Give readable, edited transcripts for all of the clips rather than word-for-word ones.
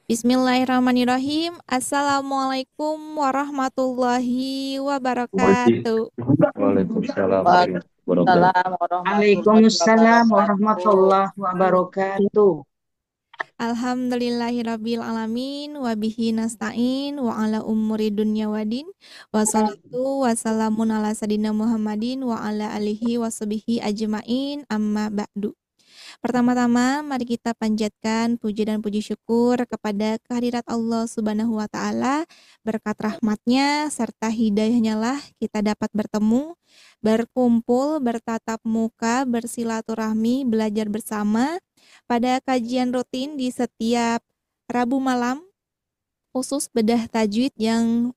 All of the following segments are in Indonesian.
Bismillahirrahmanirrahim. Assalamualaikum warahmatullahi wabarakatuh. Waalaikumsalam warahmatullahi wabarakatuh. Waalaikumsalam warahmatullahi Waalaikumsalam wabarakatuh. warahmatullahi wabarakatuh. Alhamdulillahirabbil alamin wa bihi nasta'in wa ala umuri dunya wadin wa salatu wa salamun ala sadina Muhammadin wa ala alihi wa sahbihi ajmain amma ba'du. Pertama-tama, mari kita panjatkan puji dan puji syukur kepada kehadirat Allah Subhanahu wa Ta'ala. Berkat rahmatnya serta hidayahnya lah kita dapat bertemu, berkumpul, bertatap muka, bersilaturahmi, belajar bersama pada kajian rutin di setiap Rabu malam khusus bedah tajwid yang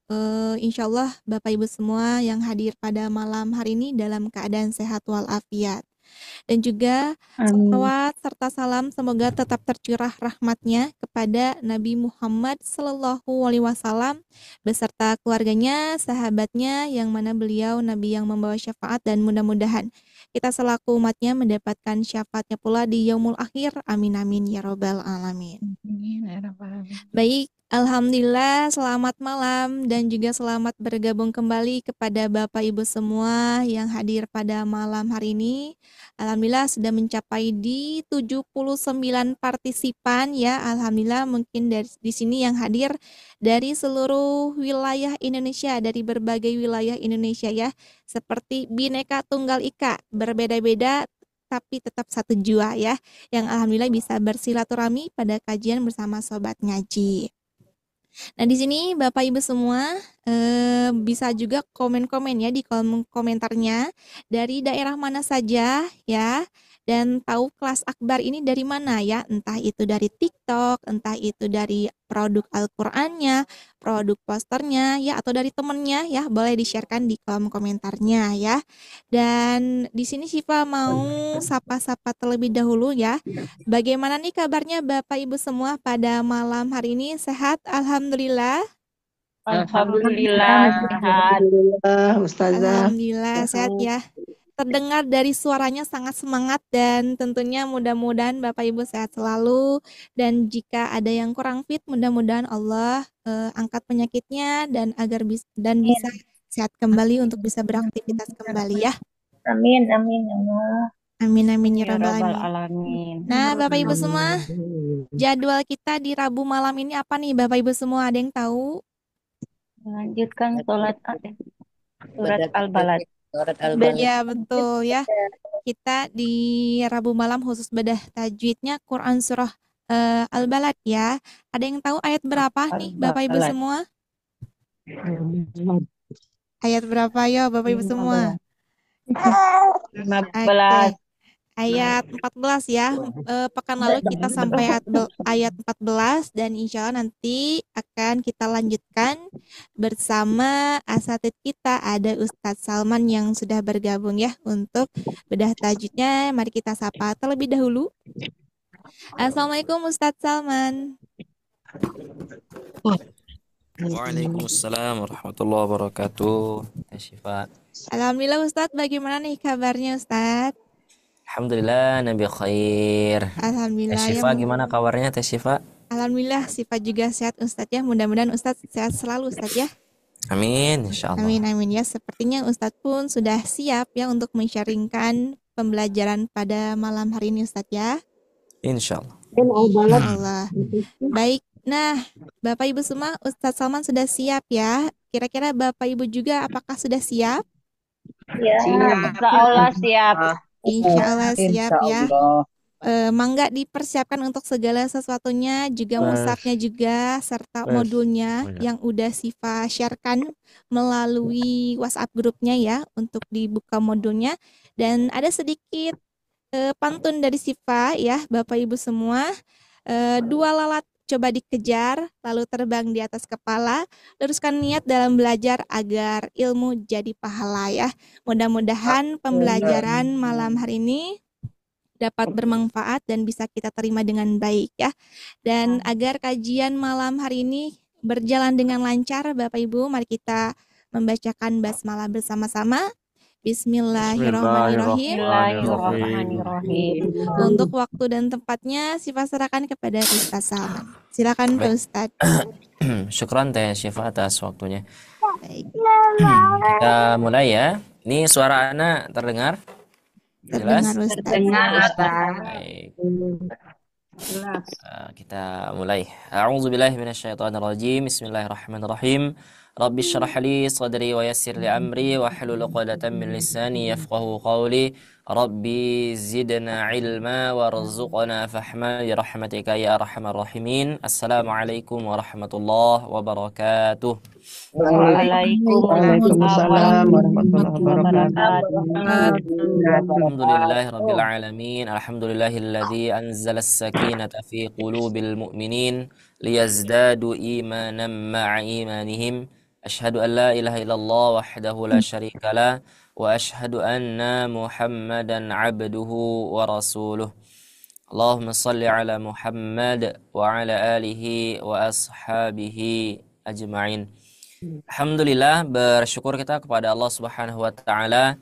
insya Allah Bapak Ibu semua yang hadir pada malam hari ini dalam keadaan sehat walafiat. Dan juga salawat serta salam semoga tetap tercurah rahmatnya kepada Nabi Muhammad Sallallahu Alaihi Wasallam beserta keluarganya, sahabatnya yang mana beliau Nabi yang membawa syafaat dan mudah-mudahan kita selaku umatnya mendapatkan syafaatnya pula di yaumul akhir. Amin amin ya robbal alamin. Baik, alhamdulillah selamat malam dan juga selamat bergabung kembali kepada Bapak Ibu semua yang hadir pada malam hari ini. Alhamdulillah sudah mencapai di 79 partisipan ya. Alhamdulillah mungkin dari di sini yang hadir dari seluruh wilayah Indonesia, dari berbagai wilayah Indonesia ya. Seperti Bhinneka Tunggal Ika, berbeda-beda tapi tetap satu jua ya. Yang alhamdulillah bisa bersilaturahmi pada kajian bersama sobat ngaji. Nah di sini Bapak Ibu semua bisa juga komen-komen ya di kolom komentarnya dari daerah mana saja ya, dan tahu kelas akbar ini dari mana ya, entah itu dari TikTok, entah itu dari produk Al-Qur'annya, produk posternya ya, atau dari temennya ya, boleh di-sharekan di kolom komentarnya ya. Dan di sini Syifa mau sapa-sapa terlebih dahulu ya. Bagaimana nih kabarnya Bapak Ibu semua pada malam hari ini? Sehat? Alhamdulillah. Alhamdulillah sehat. Alhamdulillah, Ustazah. Alhamdulillah sehat ya. Terdengar dari suaranya sangat semangat dan tentunya mudah-mudahan Bapak Ibu sehat selalu. Dan jika ada yang kurang fit, mudah-mudahan Allah angkat penyakitnya dan agar bisa sehat kembali untuk bisa beraktivitas kembali ya. Amin amin ya Allah. Amin amin ya Ya rabbal Rabbal alamin. alamin. Nah, Bapak Ibu semua, jadwal kita di Rabu malam ini apa nih Bapak Ibu semua? Ada yang tahu? Melanjutkan surat Al-Balad. Ya, betul ya. Kita di Rabu malam khusus bedah tajwidnya Quran surah Al-Balad ya. Ada yang tahu ayat berapa nih Bapak Ibu Al-Balad. semua? Ayat berapa ya Bapak Ibu semua? 15. Ayat 14 ya. Pekan lalu kita sampai ayat 14 dan insya Allah nanti akan kita lanjutkan bersama asatid kita. Ada Ustadz Salman yang sudah bergabung ya untuk bedah tajwidnya. Mari kita sapa terlebih dahulu. Assalamualaikum Ustadz Salman. Waalaikumsalam warahmatullahi wabarakatuh. Teh Syifa. Alhamdulillah Ustadz, bagaimana nih kabarnya Ustadz? Alhamdulillah Nabi khair. Teh Alhamdulillah ya. Syifa gimana kabarnya Teh Syifa? Alhamdulillah Syifa juga sehat Ustadz ya. Mudah-mudahan Ustadz sehat selalu Ustadz ya. Amin insyaallah. Amin amin ya. Sepertinya Ustadz pun sudah siap ya untuk men-sharingkan pembelajaran pada malam hari ini Ustadz ya. Insyaallah. Allah. Baik. Nah, Bapak Ibu semua, Ustadz Salman sudah siap ya. Kira-kira Bapak Ibu juga apakah sudah siap? Ya, insya Allah siap. Insya Allah siap ya. Insyaallah. Mangga dipersiapkan untuk segala sesuatunya, juga mushafnya juga, serta modulnya yang udah Sifa sharekan melalui WhatsApp grupnya ya, untuk dibuka modulnya. Dan ada sedikit pantun dari Sifa ya, Bapak Ibu semua. 2 lalat coba dikejar, lalu terbang di atas kepala. Teruskan niat dalam belajar agar ilmu jadi pahala ya. Mudah-mudahan pembelajaran malam hari ini dapat bermanfaat dan bisa kita terima dengan baik ya. Dan agar kajian malam hari ini berjalan dengan lancar Bapak Ibu, mari kita membacakan basmalah bersama-sama. Bismillahirrahmanirrahim. Bismillahirrahmanirrahim. Untuk waktu dan tempatnya Syifa serahkan kepada Ustaz Salman. Silakan Pak Baik. Ustadz. Syukran Teh Syifa atas waktunya. Baik. Kita mulai ya. Ini suara Ana terdengar? Terdengar Jelas? Ustadz. Terdengar Ustaz. Baik. Jelas. Kita mulai. A'udzubillahi minasyaitonirrajim. Bismillahirrahmanirrahim. Rabbi syrah li sadri wa yassir li amri wa hlul 'uqdatam min lisani yafqahu qawli. Rabbi zidna ilma warzuqna fahma bi rahmatika ya arhamar rahimin. Assalamualaikum warahmatullahi wabarakatuh. Waalaikumsalam warahmatullahi wabarakatuh. Alhamdulillahi rabbil alamin. Alhamdulillahilladzi anzala as-sakinata fi qulubil mu'minin liyazdadu imanan ma'a imanihim. Asyhadu an la ilaha illallah wahdahu la syarika lah wa asyhadu anna Muhammadan 'abduhu wa rasuluh. Allahumma shalli ala Muhammad wa ala alihi wa ashabihi ajma'in. Alhamdulillah, bersyukur kita kepada Allah Subhanahu wa taala.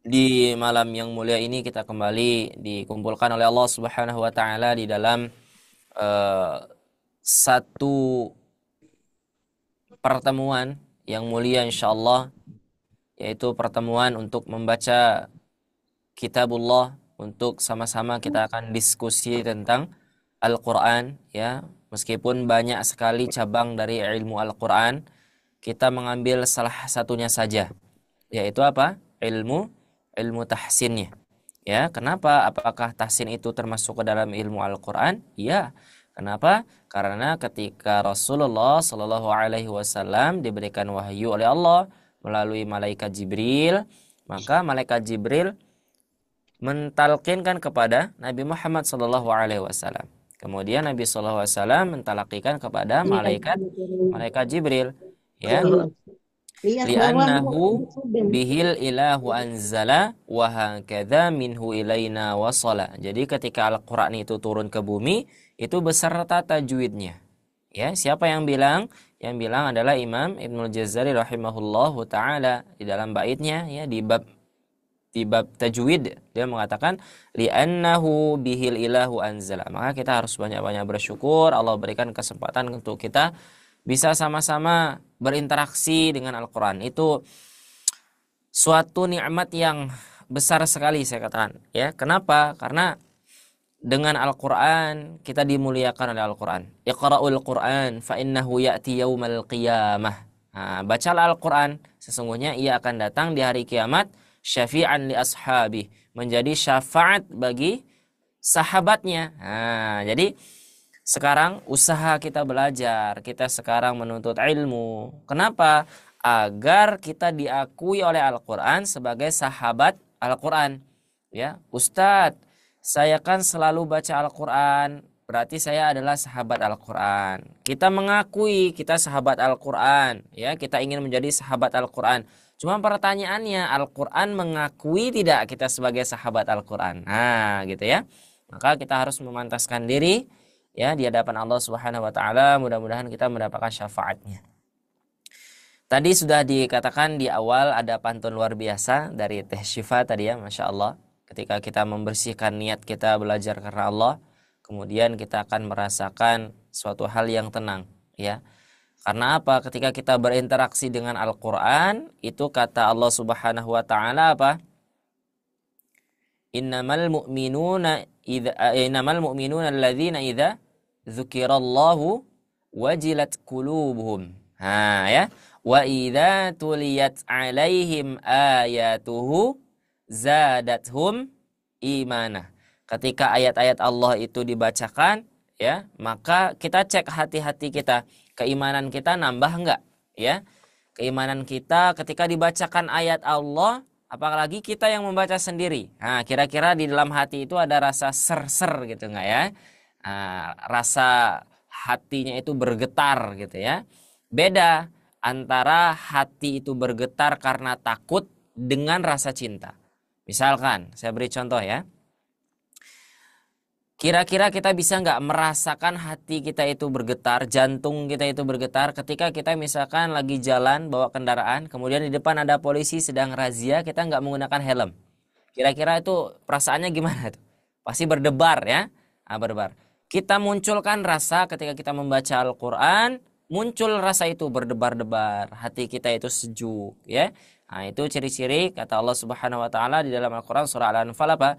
Di malam yang mulia ini kita kembali dikumpulkan oleh Allah Subhanahu wa taala di dalam satu pertemuan yang mulia insyaallah, yaitu pertemuan untuk membaca kitabullah, untuk sama-sama kita akan diskusi tentang Al-Qur'an ya. Meskipun banyak sekali cabang dari ilmu Al-Qur'an, kita mengambil salah satunya saja, yaitu apa? Ilmu tahsinnya. Ya, kenapa? Apakah tahsin itu termasuk ke dalam ilmu Al-Qur'an? Ya. Kenapa? Karena ketika Rasulullah Shallallahu alaihi wasallam diberikan wahyu oleh Allah melalui malaikat Jibril, maka malaikat Jibril mentalkinkan kepada Nabi Muhammad Shallallahu alaihi wasallam. Kemudian Nabi Shallallahu alaihi wasallam mentalakikan kepada malaikat Jibril, ya. Li'annahu bihil ilahu anzala wa hakadha minhu ilaina wasala. Jadi ketika Al-Qur'an itu turun ke bumi, itu beserta tajwidnya. Ya, siapa yang bilang? Yang bilang adalah Imam Ibnul Jazari rahimahullahu taala di dalam baitnya ya, di bab tajwid dia mengatakan li'annahu bihil ilahu anzala. Maka kita harus banyak-banyak bersyukur Allah berikan kesempatan untuk kita bisa sama-sama berinteraksi dengan Al-Qur'an. Itu suatu nikmat yang besar sekali saya katakan ya. Kenapa? Karena dengan Al-Qur'an kita dimuliakan oleh Al-Qur'an. Iqra'ul Qur'an fa innahu ya'ti yaumal qiyamah. Nah, bacalah Al-Qur'an, sesungguhnya ia akan datang di hari kiamat syafi'an li ashabi, menjadi syafaat bagi sahabatnya. Nah, jadi sekarang usaha kita belajar, kita sekarang menuntut ilmu. Kenapa? Agar kita diakui oleh Al-Qur'an sebagai sahabat Al-Qur'an. Ya, Ustadz, saya kan selalu baca Al-Qur'an, berarti saya adalah sahabat Al-Qur'an. Kita mengakui kita sahabat Al-Qur'an, ya, kita ingin menjadi sahabat Al-Qur'an. Cuma pertanyaannya, Al-Qur'an mengakui tidak kita sebagai sahabat Al-Qur'an? Nah, gitu ya. Maka kita harus memantaskan diri ya di hadapan Allah Subhanahu wa taala, mudah-mudahan kita mendapatkan syafaatnya. Tadi sudah dikatakan di awal ada pantun luar biasa dari Teh Syifa tadi ya, Masya Allah. Ketika kita membersihkan niat kita belajar karena Allah, kemudian kita akan merasakan suatu hal yang tenang ya. Karena apa? Ketika kita berinteraksi dengan Al-Qur'an, itu kata Allah Subhanahu wa taala apa? Innamal mu'minuna alladzina idza dzukirallahu wajilat qulubuhum. Ha ya. Wa idza tuliyat alaihim ayatuhu zadathum imana. Ketika ayat-ayat Allah itu dibacakan ya, maka kita cek hati-hati kita, keimanan kita nambah enggak ya? Keimanan kita ketika dibacakan ayat Allah, apalagi kita yang membaca sendiri. Nah, kira-kira di dalam hati itu ada rasa ser-ser gitu enggak ya? Nah, rasa hatinya itu bergetar gitu ya. Beda antara hati itu bergetar karena takut dengan rasa cinta. Misalkan, saya beri contoh ya. Kira-kira kita bisa nggak merasakan hati kita itu bergetar, jantung kita itu bergetar ketika kita misalkan lagi jalan bawa kendaraan, kemudian di depan ada polisi sedang razia, kita nggak menggunakan helm. Kira-kira itu perasaannya gimana tuh? Pasti berdebar ya, berdebar. kita munculkan rasa ketika kita membaca Al-Quran, muncul rasa itu berdebar-debar, hati kita itu sejuk, ya. Nah, itu ciri-ciri kata Allah Subhanahu wa taala di dalam Al-Quran surah Al-Anfal apa?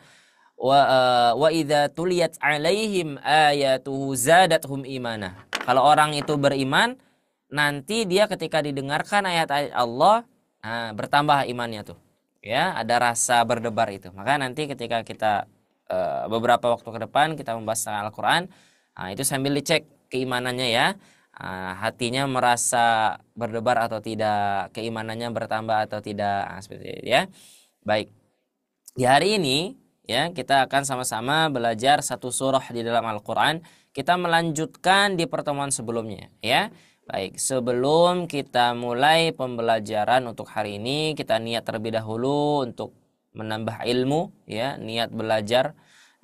Wa idza tuliyat alaihim ayatuhu zadathum imana. Kalau orang itu beriman, nanti dia ketika didengarkan ayat-ayat Allah, nah, bertambah imannya tuh. Ya, ada rasa berdebar itu. Maka nanti ketika kita beberapa waktu ke depan kita membahas tentang Al-Quran, nah, itu sambil dicek keimanannya ya. Hatinya merasa berdebar atau tidak, keimanannya bertambah atau tidak, nah, seperti itu ya. Baik, di hari ini ya kita akan sama-sama belajar satu surah di dalam Al-Quran. Kita melanjutkan di pertemuan sebelumnya ya. Baik, sebelum kita mulai pembelajaran untuk hari ini, kita niat terlebih dahulu untuk menambah ilmu ya, niat belajar.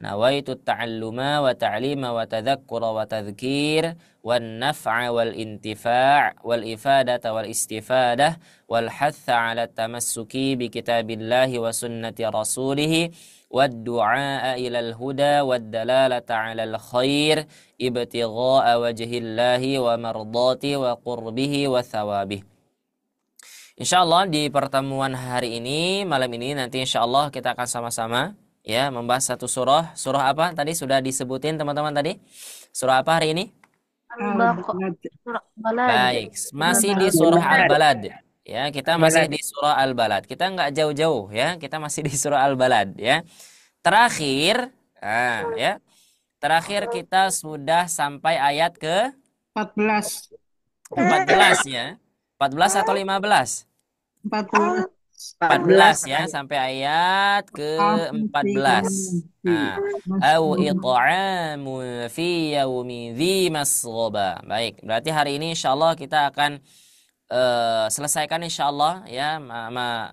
Nawaitu ta'alluma wa ta'lima wa tadhakkura wa tadhkir wan naf'a wal intifa' wal ifadata wal istifadah wal hatha 'ala tamassuki bi kitabillahi wa sunnati rasulih wad du'a ila al huda wad dalalata 'ala al khair ibtigha'a wajhillahi wa mardati wa qurbihi wa thawabih. Insyaallah di pertemuan hari ini, malam ini nanti insyaallah kita akan sama-sama ya membahas satu surah. Surah apa tadi sudah disebutin teman-teman tadi? Surah apa hari ini? Baik, masih di surah Al-Balad. Ya, kita masih di surah Al-Balad. Kita nggak jauh-jauh ya, kita masih di surah Al-Balad ya. Terakhir, ya. Terakhir kita sudah sampai ayat ke 14. 14 ya. 14 atau 15? 14. 14 ya, sampai ayat ke-14. Nah, au it'amu fi yaumi dzi masghaba. Baik, berarti hari ini insyaallah kita akan selesaikan insyaallah ya.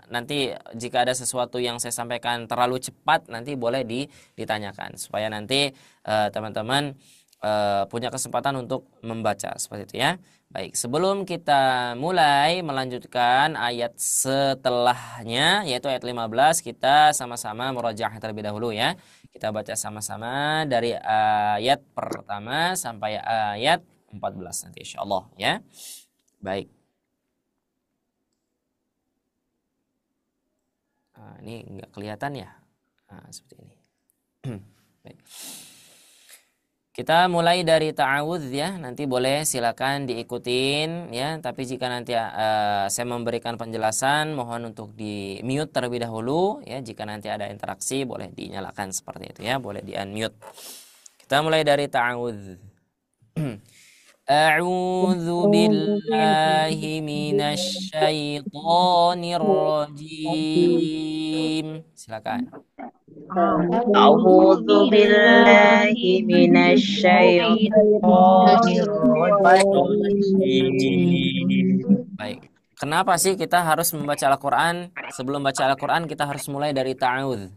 Nanti jika ada sesuatu yang saya sampaikan terlalu cepat nanti boleh ditanyakan supaya nanti teman-teman punya kesempatan untuk membaca seperti itu ya. Baik, sebelum kita mulai melanjutkan ayat setelahnya yaitu ayat 15, kita sama-sama murojaah terlebih dahulu ya. Kita baca sama-sama dari ayat pertama sampai ayat 14 nanti insyaallah ya. Baik. Ini enggak kelihatan ya. Seperti ini. Baik. Kita mulai dari ta'awudz ya, nanti boleh silakan diikutin ya, tapi jika nanti saya memberikan penjelasan mohon untuk di mute terlebih dahulu ya, jika nanti ada interaksi boleh dinyalakan seperti itu ya, boleh di unmute. Kita mulai dari ta'awudz. A'udzu billahi minasy syaithanir rajim. Silakan. A'udzu billahi minasyaitonir rajim. Baik. Kenapa sih kita harus membaca Al-Quran? Sebelum baca Al-Quran kita harus mulai dari ta'awudz.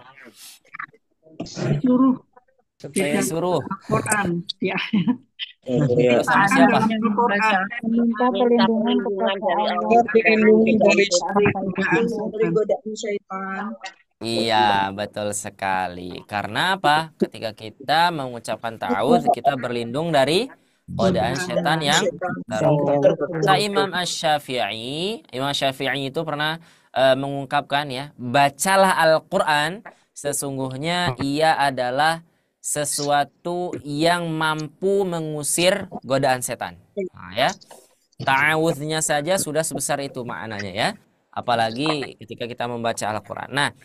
Suruh Saya suruh. Quran ya. Terus sama siapa? Minta perlindungan kepada Allah, dilindungi dari godaan syaitan. Iya, betul sekali. Karena apa? Ketika kita mengucapkan ta'awudz, kita berlindung dari godaan setan yang terkutuk. Kata Imam Asy-Syafi'i, Imam Syafi'i itu pernah mengungkapkan ya, bacalah Al-Quran, sesungguhnya ia adalah sesuatu yang mampu mengusir godaan setan. Nah, ya. Ta'awudznya saja sudah sebesar itu maknanya ya. Apalagi ketika kita membaca Al-Quran. Nah,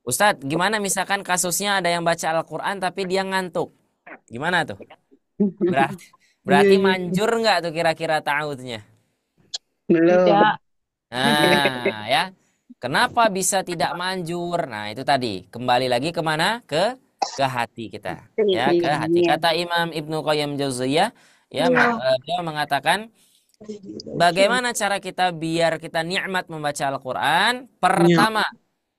Ustadz, gimana misalkan kasusnya ada yang baca Al-Quran tapi dia ngantuk? Gimana tuh? Berarti manjur nggak tuh kira-kira ta'awudznya? Belum. Nah, ya. Kenapa bisa tidak manjur? Nah, itu tadi. Kembali lagi kemana? Ke hati kita. Ya, ke hati. Kata Imam Ibnu Qayyim Jauziyah, ya, beliau mengatakan, bagaimana cara kita biar kita nikmat membaca Al-Quran? Pertama,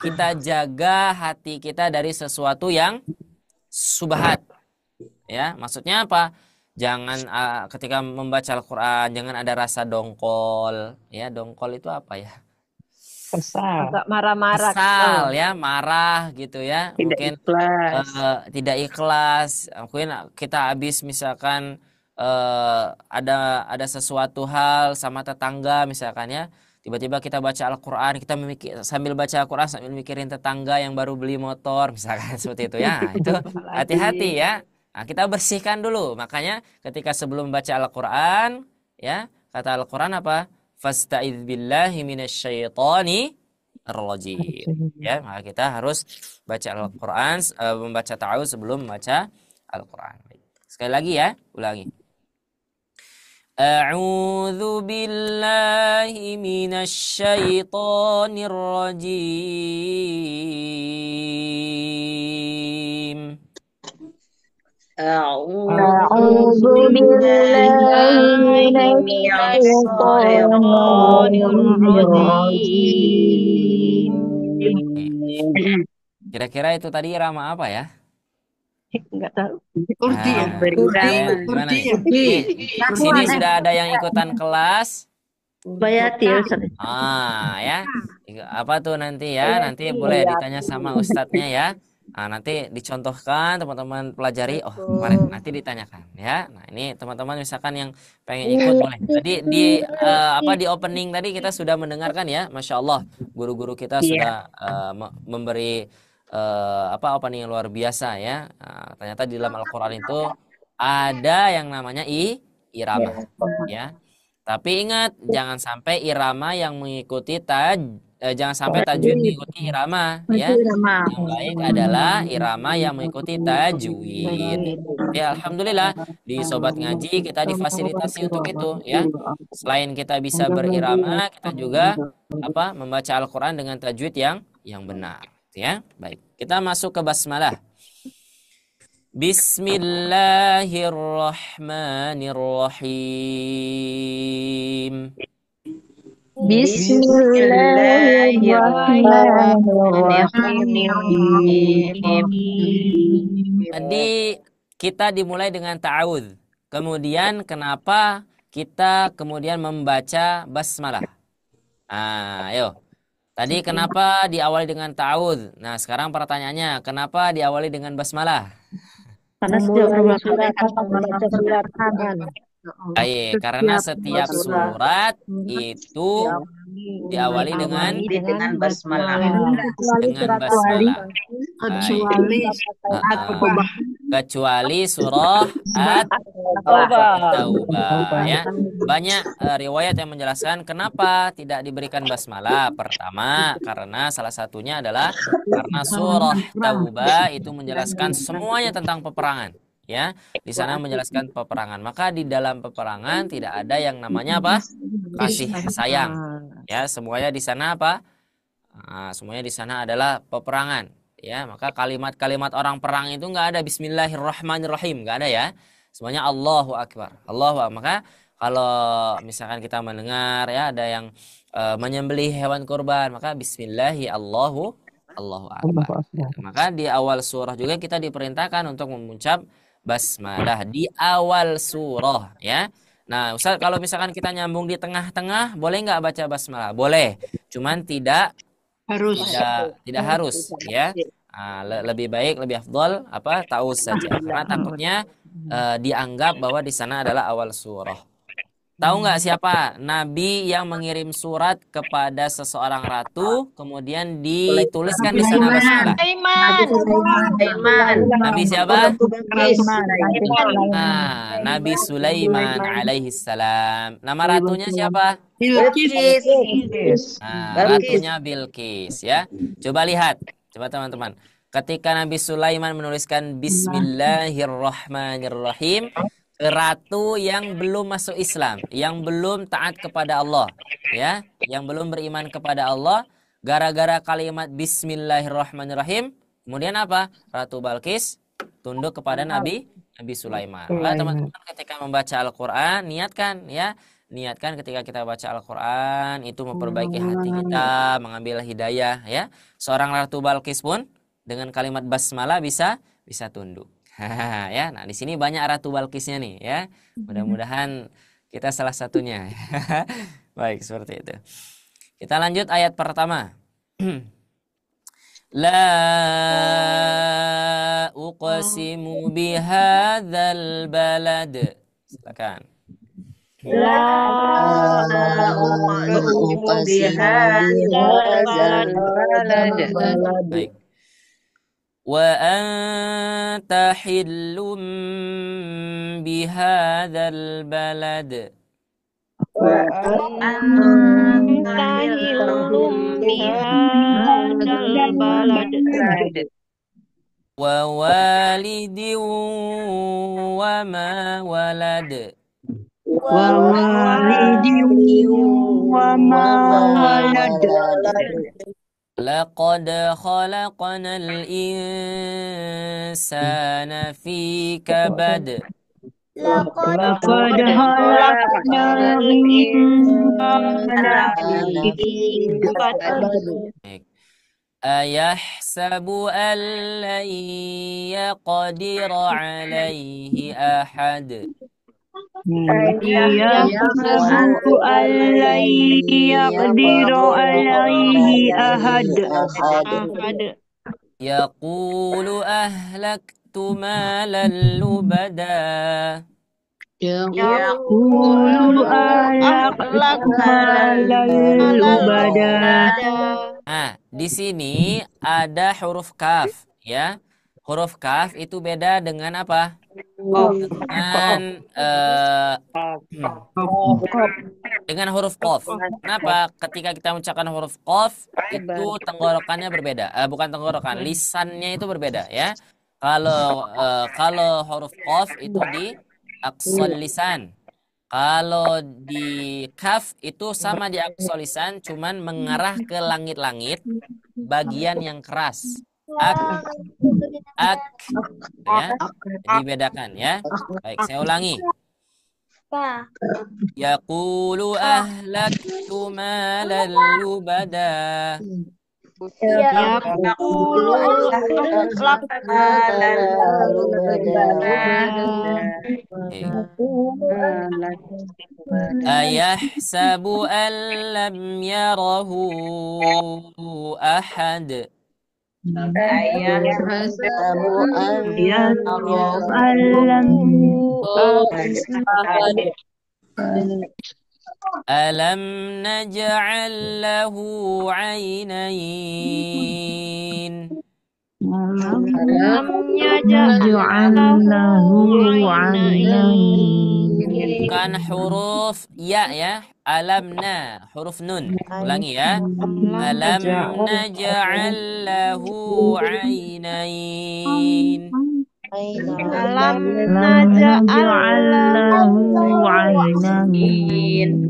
kita jaga hati kita dari sesuatu yang subhat. Ya, maksudnya apa? Jangan ketika membaca Al-Quran jangan ada rasa dongkol. Ya, dongkol itu apa ya? Kesal. Agak marah-marah. Kesal ya, marah gitu ya. Tidak Mungkin ikhlas. tidak ikhlas. Mungkin kita habis misalkan ada sesuatu hal sama tetangga misalkan ya. Tiba-tiba kita baca Al-Quran, kita sambil baca Al-Quran sambil mikirin tetangga yang baru beli motor misalkan seperti itu ya. Itu hati-hati ya. Nah, kita bersihkan dulu. Makanya ketika sebelum baca Al-Quran ya, kata Al-Quran apa? Fasta'idz billahi minasyaitonir rajim. Ya, maka kita harus baca Al-Quran, membaca ta'awudz sebelum membaca Al-Quran. Sekali lagi ya, ulangi. A'udzu billahi minasyaitonir rajim. A'udzu billahi minasy syaithanir rajim. Kira-kira itu tadi irama apa ya? Enggak tahu. Kurdi ya. Ya, gimana nih? Di sini sudah ada yang ikutan kelas. Bayatil. Ya. Apa tuh nanti ya? Nanti boleh ditanya sama ustadznya ya. Nah, nanti dicontohkan teman-teman pelajari. Oh, kemarin nanti ditanyakan ya. Nah, ini teman-teman misalkan yang pengen ikut boleh. Tadi di opening tadi kita sudah mendengarkan ya. Masya Allah, guru-guru kita sudah memberi opening yang luar biasa ya. Nah, ternyata di dalam Al-Quran itu ada yang namanya irama ya. Tapi ingat jangan sampai irama yang mengikuti jangan sampai tajwid mengikuti irama ya. Yang baik adalah irama yang mengikuti tajwid. Ya, alhamdulillah di Sobat Ngaji kita difasilitasi untuk itu ya. Selain kita bisa berirama, kita juga membaca Al-Quran dengan tajwid yang benar ya. Baik, kita masuk ke basmalah. Bismillahirrahmanirrahim. Bismillahirrahmanirrahim. Tadi kita dimulai dengan ta'awudz. Kemudian kenapa kita kemudian membaca basmalah? Ayo. Tadi kenapa diawali dengan ta'awudz? Nah, sekarang pertanyaannya, kenapa diawali dengan basmalah? Karena setiap membaca surat Karena setiap surat itu diawali dengan basmalah. Kecuali surah At-Taubah ya. Banyak riwayat yang menjelaskan kenapa tidak diberikan basmalah. Pertama, karena salah satunya adalah karena surah Taubah itu menjelaskan semuanya tentang peperangan. Ya, di sana menjelaskan peperangan. Maka di dalam peperangan tidak ada yang namanya kasih sayang. Ya, semuanya di sana semuanya di sana adalah peperangan. Ya, maka kalimat-kalimat orang perang itu nggak ada Bismillahirrahmanirrahim, nggak ada ya. Semuanya Allahu Akbar. Maka kalau misalkan kita mendengar ya ada yang menyembelih hewan kurban, maka Bismillahi Allahu Akbar. Maka di awal surah juga kita diperintahkan untuk mengucap basmalah di awal surah ya. Nah, Ustaz, kalau misalkan kita nyambung di tengah-tengah, boleh nggak baca basmalah? Boleh, cuman tidak harus ya. Lebih baik, lebih afdol ta'awudz saja. Karena takutnya dianggap bahwa di sana adalah awal surah. Tahu nggak siapa nabi yang mengirim surat kepada seseorang ratu, kemudian dituliskan di sana basmalah? Nabi siapa? Nabi Sulaiman alaihi salam. Nama ratunya siapa? Ratunya Bilqis ya. Coba lihat, coba teman-teman. Ketika Nabi Sulaiman menuliskan Bismillahirrahmanirrahim, ratu yang belum masuk Islam, yang belum taat kepada Allah, ya, yang belum beriman kepada Allah, gara-gara kalimat Bismillahirrahmanirrahim, kemudian apa? Ratu Balqis tunduk kepada Nabi Sulaiman. Nah, teman-teman ketika membaca Al-Quran, niatkan ketika kita baca Al-Quran itu memperbaiki hati kita, mengambil hidayah, ya. Seorang Ratu Balqis pun dengan kalimat basmalah bisa tunduk. Ya, nah di sini banyak Ratu Balqisnya nih ya. Mudah-mudahan kita salah satunya. Baik, seperti itu. Kita lanjut ayat pertama. La uqsimu bihadzal balad. Silakan. La uqsimu bihadzal balad. Baik. Wa anta hillum bihadzal balad. Anta hillum bihadzal balad. Wa walidin wa ma walad. Wa walidin wa ma walad. Laqad khalaqnal insana fi kabad. Laqad khalaqnal insana fi kabad. Baik. Ayahsabu an lan yaqdira alaihi ahad. Yahsabu an la yaqdiru alaihi ahad. Yaqulu ahlaktu malan lubada. Yaqulu ahlaktu malan lubada. Nah, di sini ada huruf kaf, ya. Huruf kaf itu beda dengan apa? Dengan huruf qaf. Kenapa? Ketika kita mengucapkan huruf qaf itu tenggorokannya berbeda. Bukan tenggorokan, lisannya itu berbeda, ya. Kalau huruf qaf itu di aqsal lisan. Kalau di kaf itu sama di aqsal lisan, cuman mengarah ke langit-langit bagian yang keras. Ak, ya. Jadi bedakan, ya. Baik, saya ulangi. Yaqulu ahlaktu malan lubada. Yaqulu ahlaktu malan lubada. Ayahsabu an lam yarahu ahad. Ayahsabu an lam ahad. Alam naj'al lahu 'ainayn. Alam naj'al lahu 'ainayn. Bukan huruf ya, ya. Alamna, huruf nun. Ulangi, ya. Alam naj'al lahu 'ainayn. Alam naj'al lahu 'ainayn.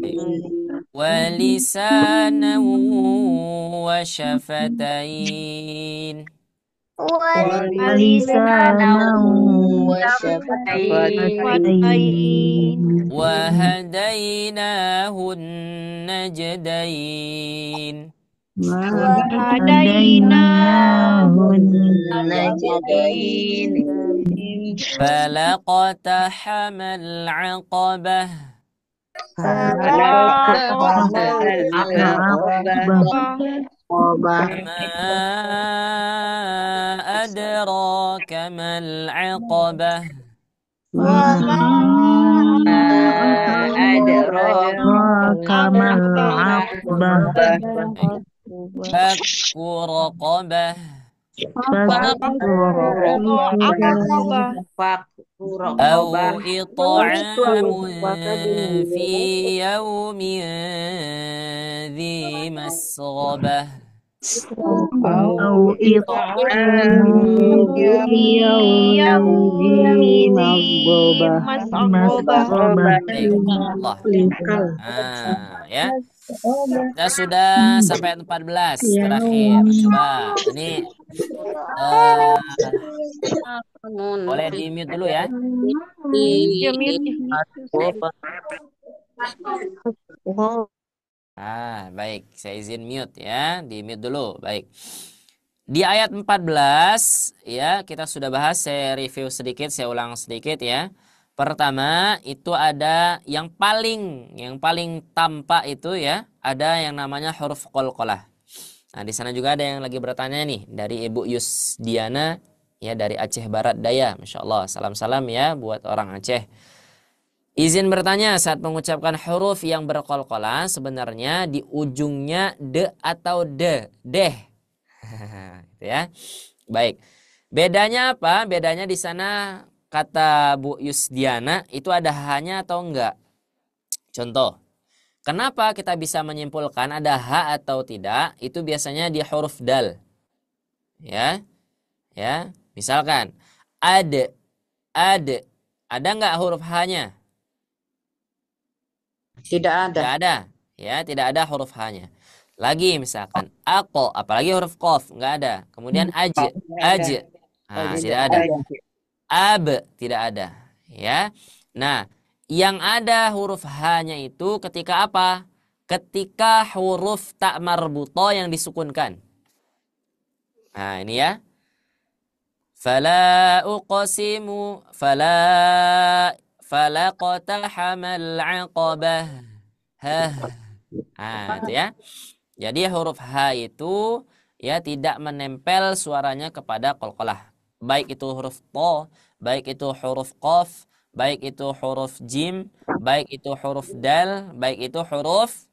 Wa lisanan wa syafatayn. Wa lisanan wa syafatayn. Wa hadaynahun najdayn. Wa hadaynahun najdayn. Falaqtahamal 'aqabah. Ma adraka mal 'aqabah. Fakku raqabah. Au it'amun fi yawmin dhi masghabah. Au it'amun fi yawmin masghabah. Allah. Ya. Kita sudah sampai 14 terakhir. Coba ini boleh di mute dulu, ya. Baik, saya izin mute, ya. Di mute dulu. Baik. Di ayat 14 ya, kita sudah bahas, saya review sedikit, saya ulang sedikit, ya. Pertama itu ada yang paling tampak itu ya, ada yang namanya huruf qalqalah. Nah, di sana juga ada yang lagi bertanya nih dari Ibu Yusdiana ya dari Aceh Barat Daya. Masya Allah, salam-salam ya buat orang Aceh. Izin bertanya, saat mengucapkan huruf yang berqalqalah sebenarnya di ujungnya de atau deh. Gitu ya. Baik. Bedanya apa? Bedanya di sana kata Bu Yusdiana itu ada hanya atau enggak? Contoh, kenapa kita bisa menyimpulkan ada ha atau tidak? Itu biasanya di huruf dal. Ya. Ya, misalkan ad. Ada enggak huruf h-nya? Tidak ada. Tidak ada. Ya, tidak ada huruf h-nya. Lagi misalkan ako, apalagi huruf qaf, enggak ada. Kemudian aj. Nah, tidak ada. Ab tidak ada, ya. Nah, yang ada huruf h-nya itu ketika apa? Ketika huruf ta marbuto yang disukunkan. Nah, ini ya. Fala uqsimu fala qatahamal aqabah. Nah, itu ya. Jadi huruf h itu ya tidak menempel suaranya kepada qalqalah. Baik itu huruf to, baik itu huruf qaf, baik itu huruf jim, baik itu huruf dal, baik itu huruf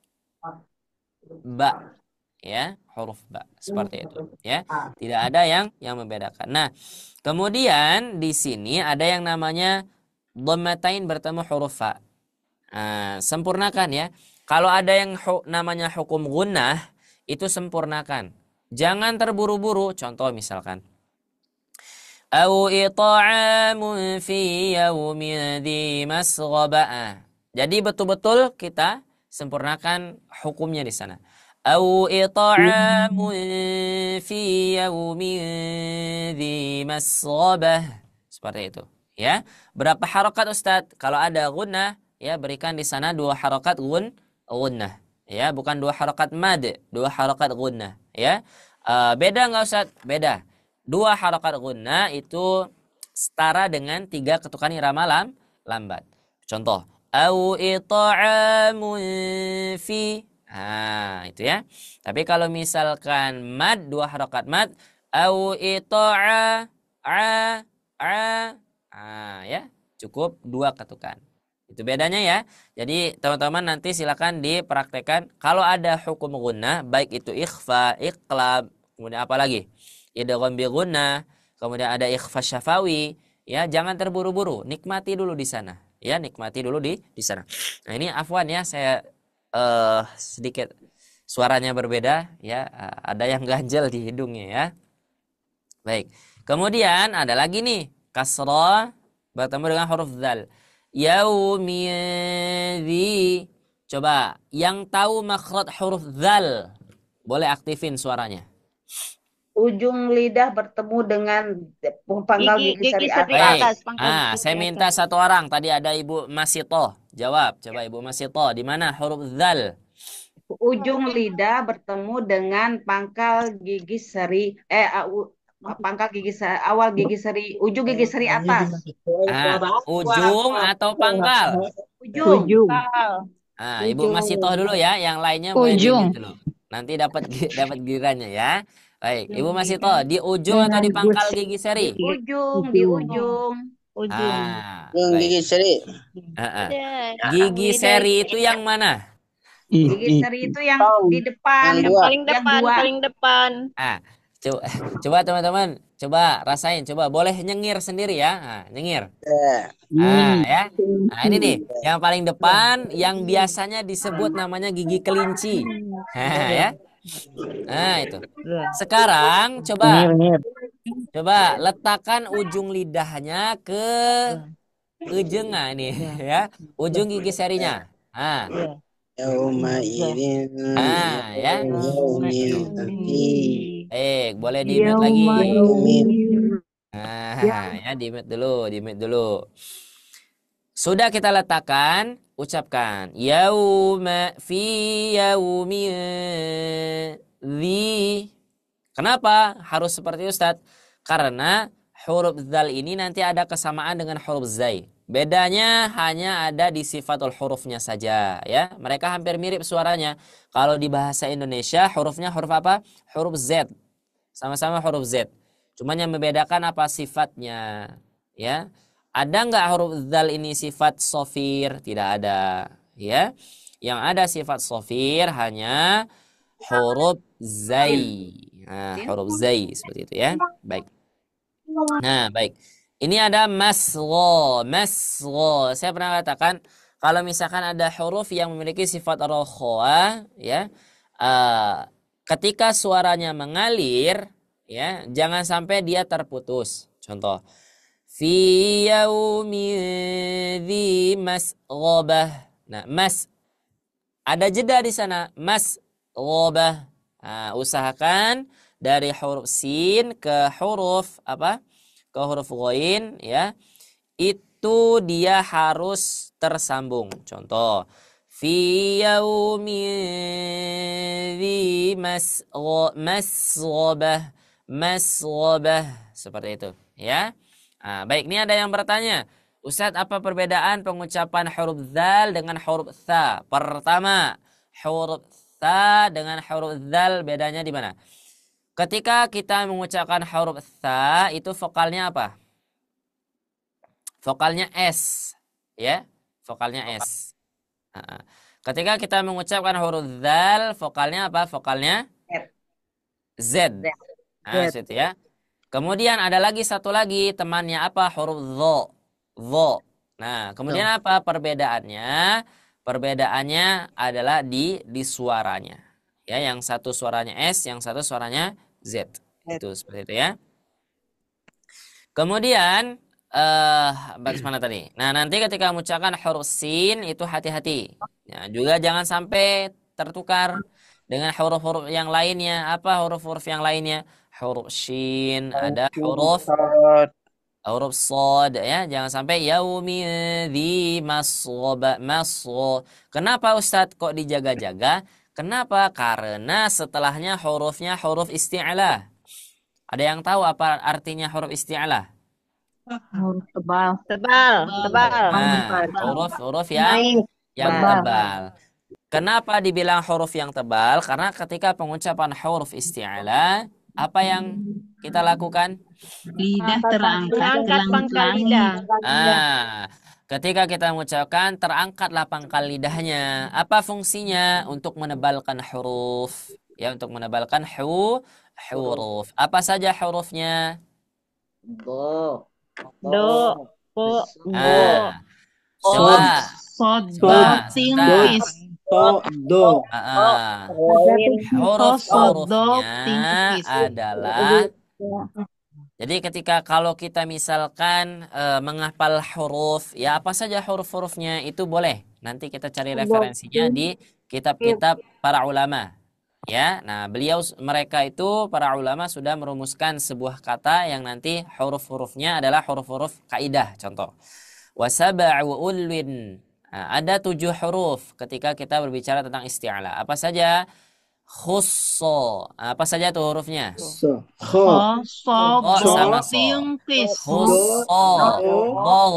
ba. Ya, huruf ba. Seperti itu, ya. Tidak ada yang membedakan. Nah, kemudian di sini ada yang namanya dhammatain bertemu huruf fa. Nah, sempurnakan ya. Kalau ada yang namanya hukum gunnah, itu sempurnakan. Jangan terburu-buru. Contoh misalkan au it'amun fi yaumin dzi masghaba. Jadi betul-betul kita sempurnakan hukumnya di sana. Au it'amun fi yaumin dzi masghaba. Seperti itu, ya. Berapa harokat Ustadz? Kalau ada gunnah, ya berikan di sana 2 harokat gunnah. Ya, bukan 2 harokat mad, 2 harokat gunnah, ya. Beda nggak Ustadz? Beda. 2 harokat gunnah itu setara dengan 3 ketukan irama lambat. Contoh, au it'amun fi. Nah, itu ya. Tapi kalau misalkan mad, 2 harokat mad, au ita'a ya, cukup 2 ketukan. Itu bedanya ya. Jadi teman-teman nanti silakan dipraktekkan. Kalau ada hukum gunnah, baik itu ikhfa, iqlab, kemudian apa lagi? Idgham bi gunnah, kemudian ada ikhfa syafawi, ya jangan terburu-buru, nikmati dulu di sana. Ya, nikmati dulu di sana. Nah, ini afwan ya, saya sedikit suaranya berbeda ya, ada yang ganjel di hidungnya ya. Baik. Kemudian ada lagi nih, kasrah bertemu dengan huruf dzal. Yaumidzi. Coba yang tahu makhraj huruf dzal boleh aktifin suaranya. Ujung lidah bertemu dengan pangkal gigi seri atas. Baik. Saya minta satu orang. Tadi ada Ibu Masito. Jawab. Coba Ibu Masito. Di mana huruf dzal? Ujung lidah bertemu dengan pangkal gigi seri pangkal gigi awal gigi seri, ujung gigi seri atas. Ujung atau pangkal? Ujung. Ibu Masito dulu ya. Yang lainnya Ujung. dulu. Nanti dapat gilirannya ya. Baik, Ibu Masito, di ujung atau di pangkal gigi seri? Ujung, di ujung. Gigi seri. Gigi seri itu yang mana? Gigi seri itu yang di depan, Yang paling depan. Coba teman-teman, coba rasain, coba boleh nyengir sendiri ya, nyengir. Ya. Nah, ini nih, yang paling depan, yang biasanya disebut namanya gigi kelinci, ya. Nah, itu. Sekarang coba letakkan ujung lidahnya ke ujung ini ya, ujung gigi serinya. Ya. Boleh di-mute lagi. Ya di-mute dulu. Sudah kita letakkan, ucapkan yauma fi yaumi dzi. Kenapa harus seperti Ustadz? Karena huruf dzal ini nanti ada kesamaan dengan huruf zai. Bedanya hanya ada di sifatul hurufnya saja ya. Mereka hampir mirip suaranya. Kalau di bahasa Indonesia hurufnya huruf apa? Huruf Z. Sama-sama huruf Z. Cuman yang membedakan apa sifatnya ya. Ada nggak huruf dzal ini sifat sofir? Tidak ada ya. Yang ada sifat sofir hanya huruf zai. Nah, huruf zai seperti itu ya. Baik. Nah, baik. Ini ada masgho, masgho. Saya pernah katakan kalau misalkan ada huruf yang memiliki sifat rokhwa, ya, ketika suaranya mengalir, ya, jangan sampai dia terputus. Contoh, fi yaumin dzi masghobah. Nah, ada jeda di sana, masghobah. Nah, usahakan dari huruf sin ke huruf apa? Ke huruf ghain ya, itu dia harus tersambung. Contoh, fi yaumin dzi masghobah, masghobah, seperti itu ya. Nah, baik, ini ada yang bertanya, Ustadz, apa perbedaan pengucapan huruf dzal dengan huruf tha? Pertama, huruf tha dengan huruf dzal bedanya di mana? Ketika kita mengucapkan huruf tha itu vokalnya apa? Vokalnya S, ya, vokalnya S. Ketika kita mengucapkan huruf dzal, vokalnya apa? Vokalnya Z. Nah, itu ya. Kemudian ada lagi satu lagi temannya apa? Huruf dho, dho. Nah, kemudian apa perbedaannya? Perbedaannya adalah di suaranya. Ya, yang satu suaranya S, yang satu suaranya Z. Itu seperti itu ya. Kemudian bagaimana tadi? Nah, nanti ketika mengucapkan huruf sin itu hati-hati. Ya, juga jangan sampai tertukar dengan huruf-huruf yang lainnya. Apa huruf-huruf yang lainnya? Huruf shin, ada huruf sod ya. Jangan sampai yaumi dzi masghobah, masgho. Kenapa Ustadz kok dijaga-jaga? Kenapa? Karena setelahnya hurufnya huruf isti'lah. Ada yang tahu apa artinya huruf isti'lah? Huruf tebal. Tebal. Nah, huruf yang tebal. Kenapa dibilang huruf yang tebal? Karena ketika pengucapan huruf isti'lah, apa yang kita lakukan? Lidah terangkat ke Angkat pangkal lidah. Ketika kita mengucapkan terangkatlah pangkal lidahnya. Apa fungsinya? Untuk menebalkan huruf. Ya, untuk menebalkan huruf. Apa saja hurufnya? Do. Do. Po. Coba. Sod. Tingkis. Do. Huruf-hurufnya adalah. Jadi ketika kalau kita misalkan menghafal huruf, ya apa saja huruf-hurufnya itu boleh. Nanti kita cari referensinya di kitab-kitab para ulama. Ya, nah mereka itu para ulama sudah merumuskan sebuah kata yang nanti huruf-hurufnya adalah huruf-huruf kaidah. Contoh, wasaba'u ulwin. Nah, ada 7 huruf ketika kita berbicara tentang isti'ala. Apa saja? Khusso. Apa saja tuh hurufnya? Kho. Sama so. Tingkis. Khusso. Dol.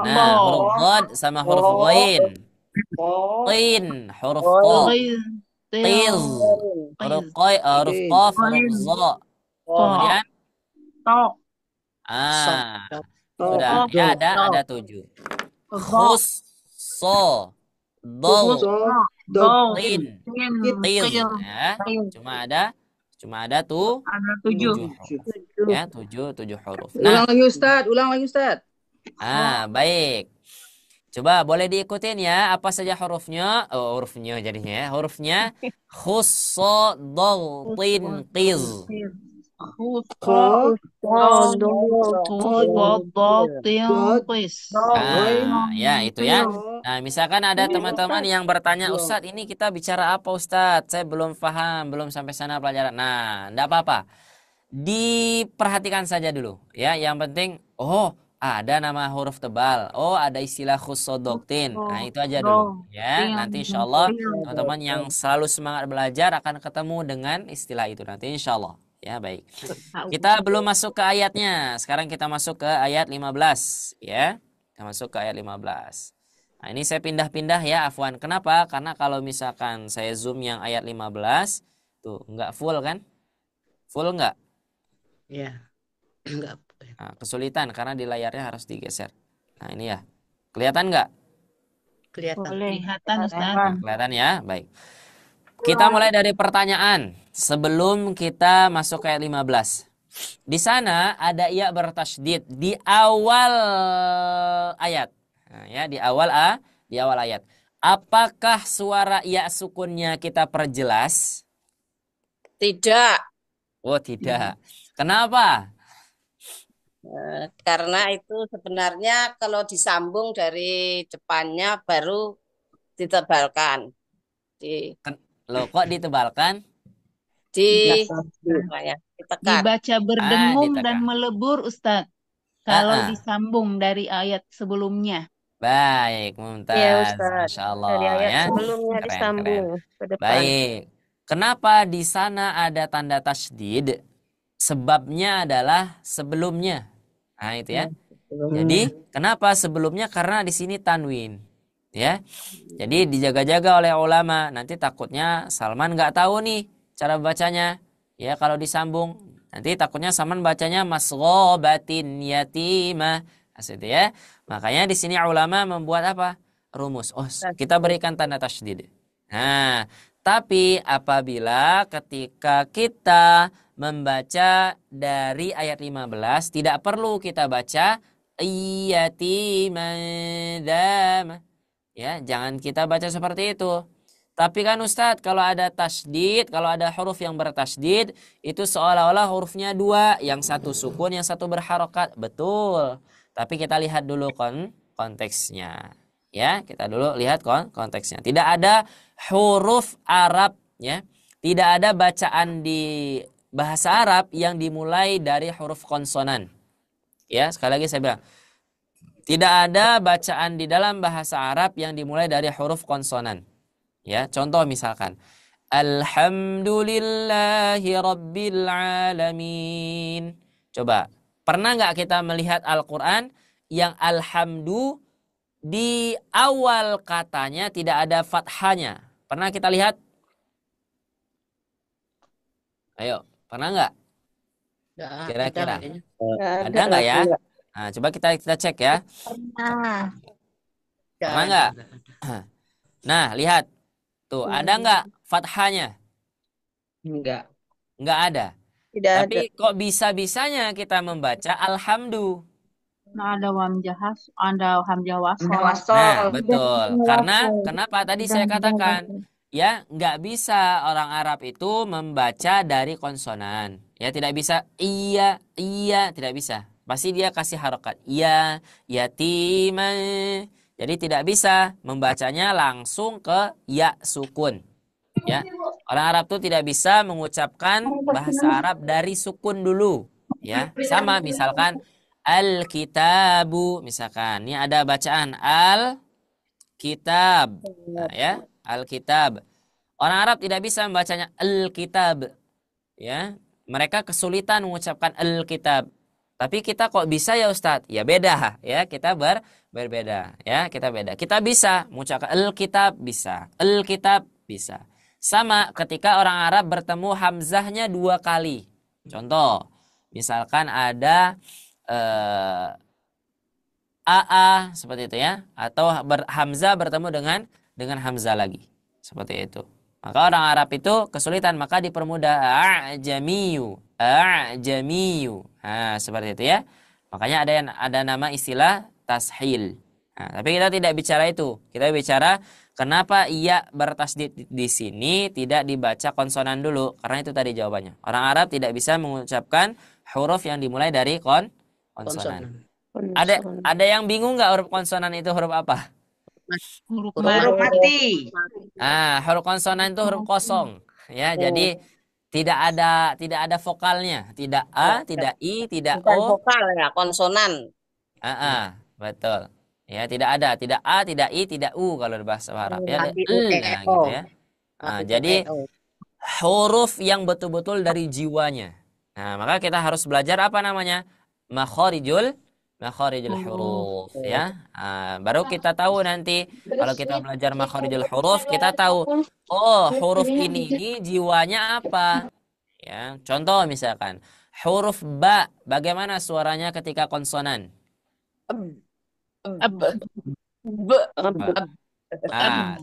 Nah, huruf dhad sama huruf ghain. Tin. Huruf qa. Tiz. Huruf qaf. Huruf za. Kemudian? Sudah. Ya, ada 7. Khusso. Dol. Tin. Ya. Cuma ada tuh 7 huruf. Ya, 7 huruf. Nah, Ulang lagi Ustaz. baik. Coba boleh diikutin ya apa saja hurufnya. Oh, hurufnya jadinya ya. Hurufnya khusso dol tin qiz. Ya itu ya. Nah, misalkan ada teman-teman yang bertanya, Ustadz, ini kita bicara apa Ustadz? Saya belum paham, belum sampai sana pelajaran. Nah, enggak apa-apa. Diperhatikan saja dulu ya. Yang penting, ada nama huruf tebal. Ada istilah khusodoktin. Nah, itu aja dulu ya. Nanti insya Allah teman-teman yang selalu semangat belajar akan ketemu dengan istilah itu nanti insya Allah. Ya, baik. Kita belum masuk ke ayatnya. Sekarang kita masuk ke ayat 15 ya. Kita masuk ke ayat 15. Nah, ini saya pindah-pindah ya, afwan. Kenapa? Karena kalau misalkan saya zoom yang ayat 15, tuh nggak full kan? Full nggak? Ya, enggak. Nah, kesulitan karena di layarnya harus digeser. Nah, ini ya. Kelihatan nggak? Kelihatan. Boleh. Kelihatan Ustaz. Nah, kelihatan ya? Baik. Kita mulai dari pertanyaan sebelum kita masuk ke ayat 15. Di sana ada ya bertasydid di awal ayat. Nah, ya, di awal ayat. Apakah suara ya sukunnya kita perjelas? Tidak, Oh, tidak. Kenapa? karena itu sebenarnya kalau disambung dari depannya baru ditebalkan. Loh, kok ditebalkan? Di Tasdid. ditekan. Dibaca berdengung dan ditekan. melebur Ustadz. Kalau Ah. disambung dari ayat sebelumnya. Baik, Iya Mumtaz. Ustaz. Masya Allah Dari ayat ya. sebelumnya Keren, disambung ke depan. Baik. Kenapa di sana ada tanda tasydid? Sebabnya adalah sebelumnya. Nah, itu ya. Jadi, kenapa sebelumnya? Karena di sini tanwin. Ya. Jadi dijaga-jaga oleh ulama. Nanti takutnya Salman nggak tahu nih cara bacanya. Ya, kalau disambung. Nanti takutnya Salman bacanya masghabatin yatimah. Itu ya. Makanya di sini ulama membuat apa? Rumus. Oh, kita berikan tanda tasydid. Nah, tapi apabila ketika kita membaca dari ayat 15 tidak perlu kita baca yatimah. Ya, jangan kita baca seperti itu. Tapi kan Ustadz, kalau ada tasydid, kalau ada huruf yang bertasydid, itu seolah-olah hurufnya dua, yang satu sukun, yang satu berharokat. Betul. Tapi kita lihat dulu konteksnya. Ya, kita dulu lihat konteksnya. Tidak ada huruf Arab, ya. Tidak ada bacaan di bahasa Arab yang dimulai dari huruf konsonan. Ya, sekali lagi saya bilang, tidak ada bacaan di dalam bahasa Arab yang dimulai dari huruf konsonan. Ya, contoh misalkan, Alhamdulillahi Rabbil Alamin. Coba, pernah nggak kita melihat Al-Quran yang alhamdu di awal katanya tidak ada fathahnya? Pernah kita lihat? Ayo, pernah nggak? Kira-kira. Ada nggak ya? Nah, coba kita cek ya. Pernah nggak? Nah, lihat. Tuh, ada nggak fathahnya? Enggak. Nggak ada. Tidak ada. Tapi kok bisa-bisanya kita membaca alhamdu? Nah, ada hamzah wasol. Nah, betul. Karena kenapa tadi saya katakan, ya nggak bisa orang Arab itu membaca dari konsonan. Ya tidak bisa iya, tidak bisa. Pasti dia kasih harokat. Iya, yatimah. Jadi tidak bisa membacanya langsung ke ya sukun. Ya. Orang Arab itu tidak bisa mengucapkan bahasa Arab dari sukun dulu. Ya, sama misalkan al-kitabu misalkan. Ini ada bacaan al-kitab. Nah, ya, al-kitab. Orang Arab tidak bisa membacanya al-kitab. Ya, mereka kesulitan mengucapkan al-kitab. Tapi kita kok bisa ya Ustadz? Ya beda ya, kita berbeda ya, kita beda. Kita bisa mengucapkan al-kitab bisa, al-kitab bisa. Sama ketika orang Arab bertemu hamzahnya dua kali. Contoh, misalkan ada AA seperti itu ya, atau hamzah bertemu dengan hamzah lagi. Seperti itu. Maka orang Arab itu kesulitan, maka dipermudah a'jamiyu. Nah, seperti itu ya. Makanya ada nama istilah tashil. Nah, tapi kita tidak bicara itu. Kita bicara kenapa iya bertasydid di sini tidak dibaca konsonan dulu, karena itu tadi jawabannya. Orang Arab tidak bisa mengucapkan huruf yang dimulai dari konsonan. Ada yang bingung nggak huruf konsonan itu huruf apa? Huruf Huruf mati. Huruf konsonan itu huruf kosong. Ya, jadi tidak ada vokalnya, tidak a, tidak i, tidak Bukan o. vokal ya, konsonan. Betul. Ya, tidak ada, tidak a, tidak i, tidak u kalau di bahasa Arab ya, ada nah, gitu ya. Jadi huruf yang betul-betul dari jiwanya. Nah, maka kita harus belajar apa namanya? Makharijul makharijul huruf ya. Baru kita tahu nanti kalau kita belajar makharijul huruf kita tahu oh huruf ini jiwanya apa. Ya, contoh misalkan huruf ba bagaimana suaranya ketika konsonan?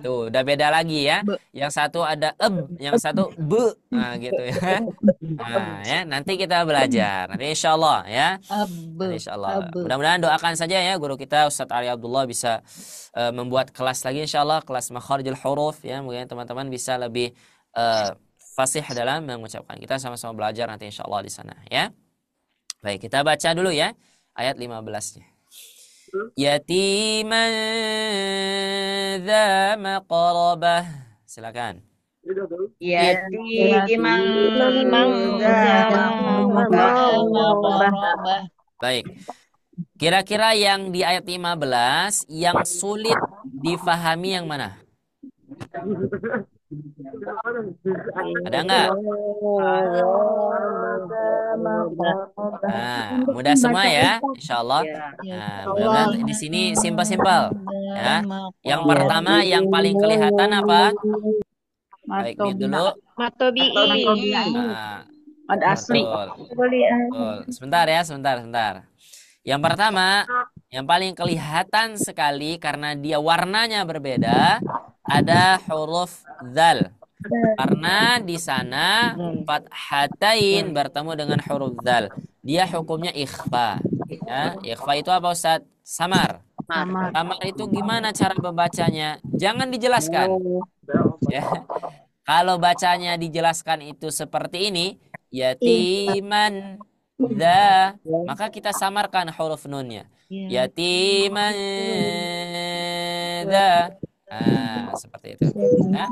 Tuh udah beda lagi ya. Yang satu ada yang satu b. Gitu ya. Ya, nanti kita belajar. Nanti insyaallah ya. Nanti insyaallah. Mudah-mudahan doakan saja ya guru kita Ustadz Ali Abdullah bisa membuat kelas lagi insyaallah, kelas makharijul huruf ya. Mungkin teman-teman bisa lebih fasih dalam mengucapkan. Kita sama-sama belajar nanti insyaallah di sana ya. Baik, kita baca dulu ya ayat 15-nya. Yatiman dza maqrabah. Silakan. Yatiman dza maqrabah. Baik. Kira-kira yang di ayat 15 yang sulit difahami yang mana? Ada enggak? Mudah semua ya, insyaallah. Mudah-mudahan di sini simpel-simpel ya. Yang pertama yang paling kelihatan apa? Baik, mute dulu. Ada asli. Sebentar ya, sebentar. Yang pertama, yang paling kelihatan sekali karena dia warnanya berbeda, ada huruf dzal. Karena di sana fathatain bertemu dengan huruf dzal. Dia hukumnya ikhfa. Ya, ikhfa itu apa Ustaz? Samar. Samar itu gimana cara membacanya? Jangan dijelaskan. Ya. Kalau bacanya dijelaskan itu seperti ini, yatiman dza, maka kita samarkan huruf nunnya. Yatiman dza. Seperti itu. Ya.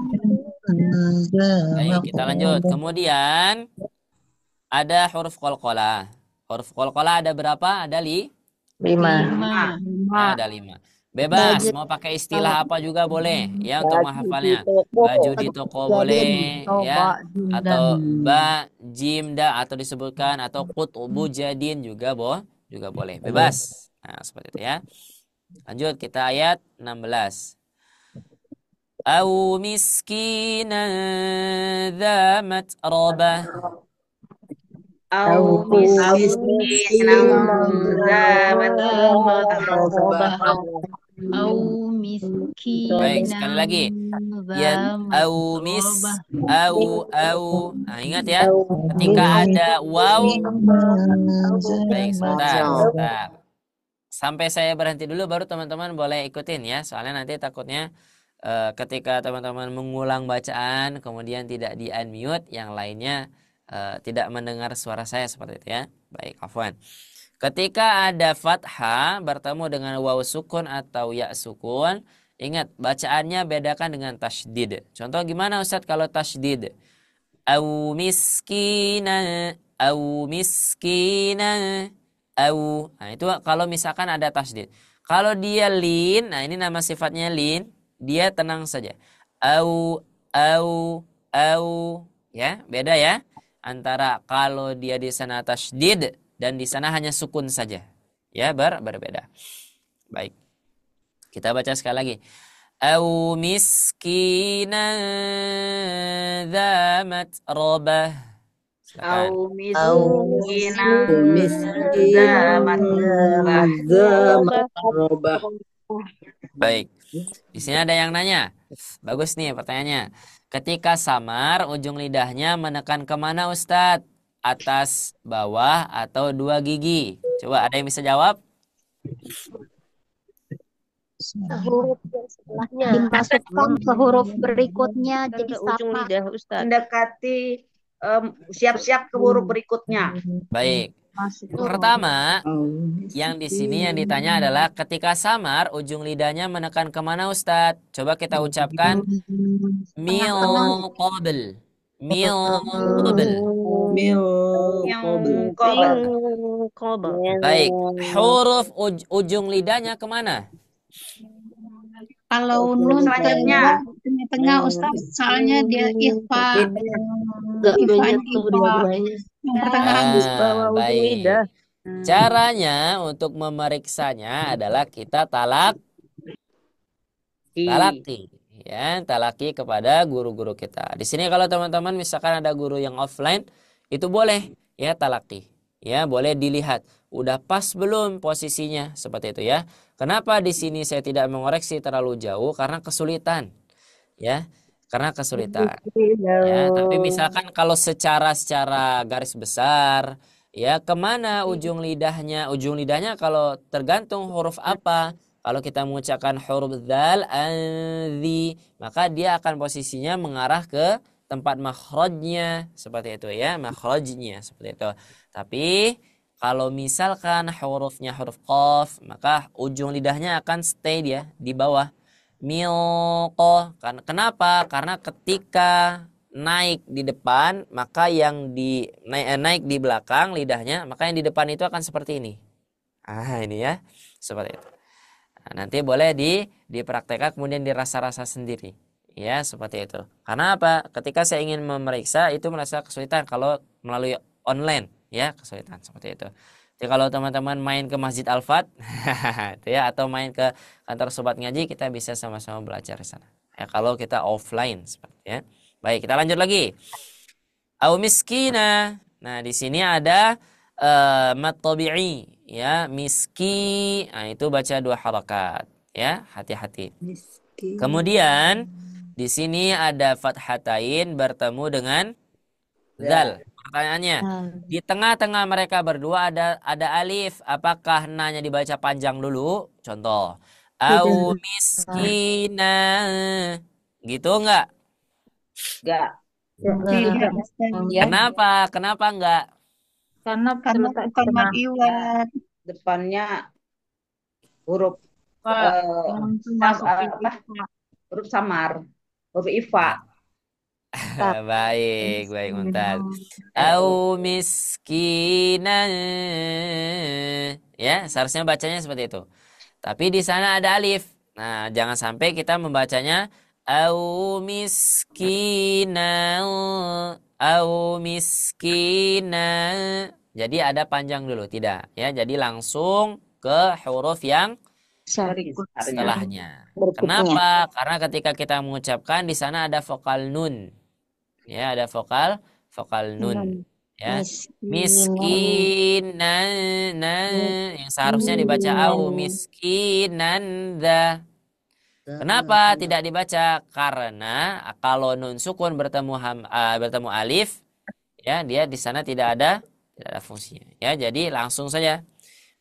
Baik, kita lanjut. Kemudian ada huruf qalqalah. Huruf qalqalah ada berapa? Ada 5. Ada 5. Bebas, mau pakai istilah apa juga boleh ya untuk menghafalnya. Baju di toko boleh ya, atau ba, jim, da atau disebutkan atau qutbu jadin juga boleh. Bebas. Nah, seperti itu ya. Lanjut kita ayat 16. Au miskinan dza matrabah. Au miskinan dza matrabah. Au miskin. Baik, sekali lagi. Ya, au. Nah, ingat ya, ketika ada waw. Baik, sebentar. Sampai saya berhenti dulu baru teman-teman boleh ikutin ya. Soalnya nanti takutnya ketika teman-teman mengulang bacaan kemudian tidak di unmute, yang lainnya tidak mendengar suara saya seperti itu ya. Baik, afwan. Ketika ada fathah bertemu dengan waw sukun atau ya sukun, ingat bacaannya bedakan dengan tasydid. Contoh gimana Ustaz kalau tasydid? Au miskina, au. Nah, itu kalau misalkan ada tasydid. Kalau dia lin, nah ini nama sifatnya lin, dia tenang saja. Au. Ya, beda ya antara kalau dia di sana tasydid dan di sana hanya sukun saja. Ya, berbeda. Baik. Kita baca sekali lagi. Au miskinan dza matrabah. Au miskinan dza matrabah. Baik. Di sini ada yang nanya. Bagus nih pertanyaannya. Ketika samar, ujung lidahnya menekan kemana Ustadz? Atas, bawah, atau 2 gigi? Coba ada yang bisa jawab? Huruf yang setelahnya dimasukkan ke huruf berikutnya jadi ujung sama. lidah Ustaz. Mendekati siap-siap ke huruf berikutnya. Baik. Pertama, yang di sini yang ditanya adalah ketika samar, ujung lidahnya menekan kemana Ustadz? Coba kita ucapkan mil qabl. Baik, huruf ujung lidahnya kemana? Kalau nun selanjutnya tengah Ustaz, soalnya dia ikhfa. Enggak menyatu dua-duanya. Yang pertengahan Baik. Caranya untuk memeriksanya adalah kita I. talaki, ya, talaki kepada guru-guru kita. Di sini kalau teman-teman misalkan ada guru yang offline, itu boleh ya talaki, ya boleh dilihat udah pas belum posisinya seperti itu ya. Kenapa di sini saya tidak mengoreksi terlalu jauh karena kesulitan, ya, karena kesulitan. Ya, tapi misalkan kalau secara garis besar, ya kemana ujung lidahnya? Ujung lidahnya kalau tergantung huruf apa. Kalau kita mengucapkan huruf dzal, anzi, maka dia akan posisinya mengarah ke tempat makhrajnya seperti itu ya, makhrajnya seperti itu. Tapi kalau misalkan hurufnya huruf qaf, maka ujung lidahnya akan stay dia di bawah. Milqo. Kenapa? Karena ketika naik di depan, maka yang naik di belakang lidahnya, maka yang di depan itu akan seperti ini. Ini ya, seperti itu. Nah, nanti boleh dipraktekkan kemudian dirasa-rasa sendiri. Ya, seperti itu. Karena apa? Ketika saya ingin memeriksa itu merasa kesulitan kalau melalui online, ya, kesulitan seperti itu. Jadi kalau teman-teman main ke Masjid Al-Fat, itu ya, atau main ke kantor Sobat Ngaji, kita bisa sama-sama belajar di sana. Ya, kalau kita offline seperti ya. Baik, kita lanjut lagi. Au miskina. Nah, di sini ada mat tabi'i, ya, miski. Nah, itu baca 2 harakat, ya, hati-hati. Kemudian di sini ada fathatain bertemu dengan zal. Pertanyaannya, di tengah-tengah mereka berdua ada alif. Apakah nanya dibaca panjang dulu? Contoh, au miskina, gitu enggak? Enggak. Tidak. Kenapa? Kenapa enggak? Karena bukan mad iwad. Depannya huruf Langsung masuk huruf samar, huruf ifa. Baik, Mumtaz. Au miskinan. Ya, seharusnya bacanya seperti itu. Tapi di sana ada alif. Nah, jangan sampai kita membacanya au miskinan. Au miskinan. Jadi ada panjang dulu, tidak. Ya, jadi langsung ke huruf yang setelahnya. Kenapa? Karena ketika kita mengucapkan di sana ada vokal nun. Ya, ada vokal nun. Ya. Miskinan, yang seharusnya dibaca au miskinan dha. Kenapa tidak dibaca? Karena kalau nun sukun bertemu alif, ya, dia di sana tidak ada fungsinya. Ya, jadi langsung saja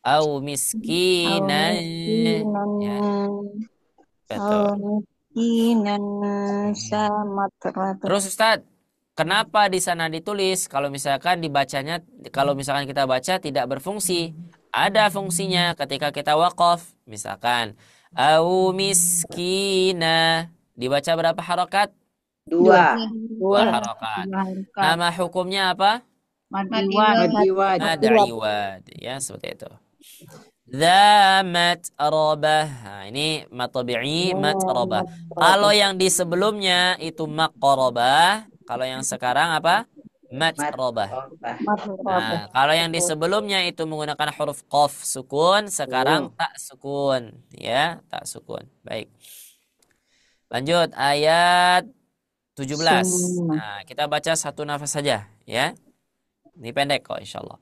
au miskinan. Ya. Betul. Terus Ustadz, kenapa di sana ditulis? Kalau misalkan kita baca tidak berfungsi, ada fungsinya ketika kita waqaf. Misalkan au miskina, dibaca berapa harokat? 2 harokat. Nama hukumnya apa? Mad iwad. Mad iwad. Ya, seperti itu. Dza matrabah. Nah, ini mat tabi'i matrabah. Kalau yang di sebelumnya itu maqrabah, kalau yang sekarang apa? Matrabah. Nah, kalau yang di sebelumnya itu menggunakan huruf qaf sukun, sekarang tak sukun, ya, tak sukun. Baik. Lanjut ayat 17. Nah, kita baca satu nafas saja, ya. Ini pendek kok insyaallah.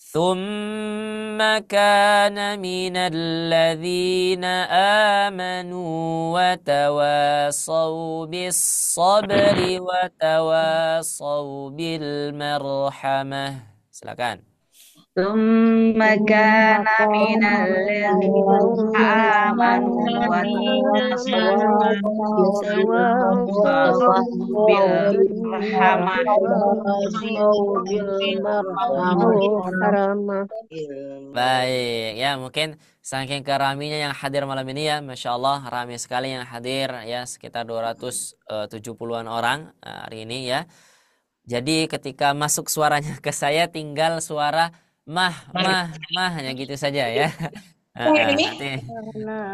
ثم كان من الذين آمنوا وتواصوا بالصبر وتواصوا بالمرحمة. Silakan. ثم كان من الذين آمنوا وتواصوا بالرحمة. Baik, ya mungkin saking keraminya yang hadir malam ini ya, Masya Allah ramai sekali yang hadir ya, sekitar 270-an orang hari ini ya. Jadi ketika masuk suaranya ke saya tinggal suara mah hanya gitu saja ya. Nanti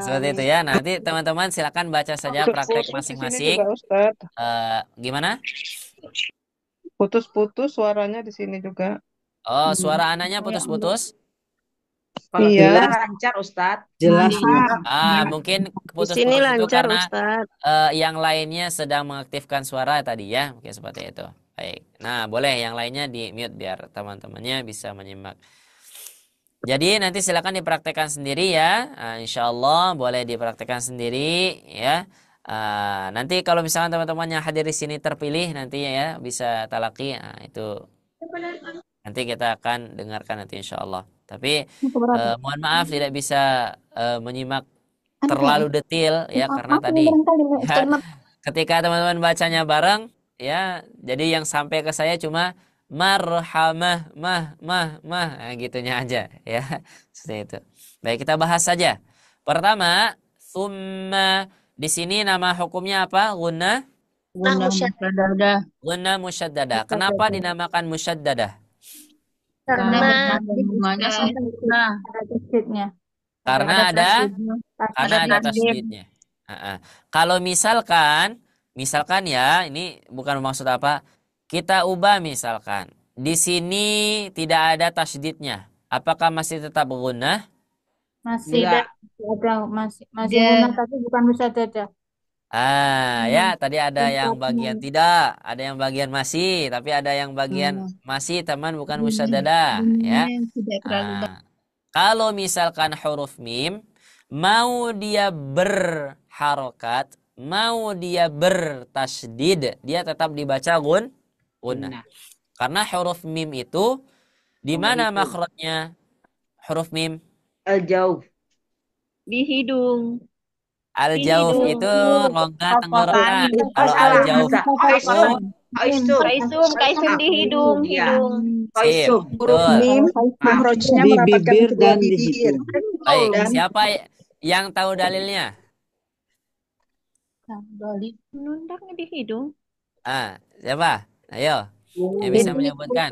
seperti itu ya. Nanti teman-teman silakan baca saja praktek masing-masing. Gimana? Putus-putus suaranya di sini juga. Oh, suara anaknya putus-putus. Kalau Iya. jelas lancar Ustadz. Jelas. Mungkin Di sini putus-putus itu lancar, karena Ustadz. yang lainnya sedang mengaktifkan suara tadi ya. Mungkin seperti itu. Baik. Nah, boleh yang lainnya di mute biar teman-temannya bisa menyimak. Jadi nanti silakan dipraktekkan sendiri ya. Insya Allah boleh dipraktekkan sendiri ya. Nanti kalau misalkan teman-teman yang hadir di sini terpilih nanti ya bisa talaki. Nah, itu nanti kita akan dengarkan nanti insya Allah. Tapi mohon maaf tidak bisa menyimak terlalu detail ya karena tadi ya, ketika teman-teman bacanya bareng ya, jadi yang sampai ke saya cuma marhamah mah nah, gitunya aja ya. Seperti itu. Baik, kita bahas saja. Pertama, summa di sini nama hukumnya apa? Gunnah Musyaddadah. Gunnah musyaddadah. Kenapa dinamakan musyaddadah? Karena Hubungannya sempurna. Karena ada tasydid. tasydidnya. Kalau misalkan ya, ini bukan maksud apa, kita ubah misalkan di sini tidak ada tasydidnya, apakah masih tetap gunnah? Masih Enggak. ada masih guna tapi bukan musyaddadah. Ya tadi ada yang bagian tidak, ada yang bagian masih, tapi ada yang bagian masih teman bukan musyaddadah ya. Tidak terlalu Kalau misalkan huruf mim mau dia berharokat, mau dia bertasydid, dia tetap dibaca gunnah. Karena huruf mim itu di mana makhrajnya huruf mim? Al-jauh. di hidung. Al-jauf hidung. itu rongga tenggorokan. Kalau al-jauf Kaisum di hidung. Sip, Huruf betul. mim mahrojnya Di merapatkan bibir kedua dan di bibir. Baik, Dan siapa yang tahu dalilnya? Balik menundaknya di hidung. Siapa? Ayo, yang bisa menyebutkan.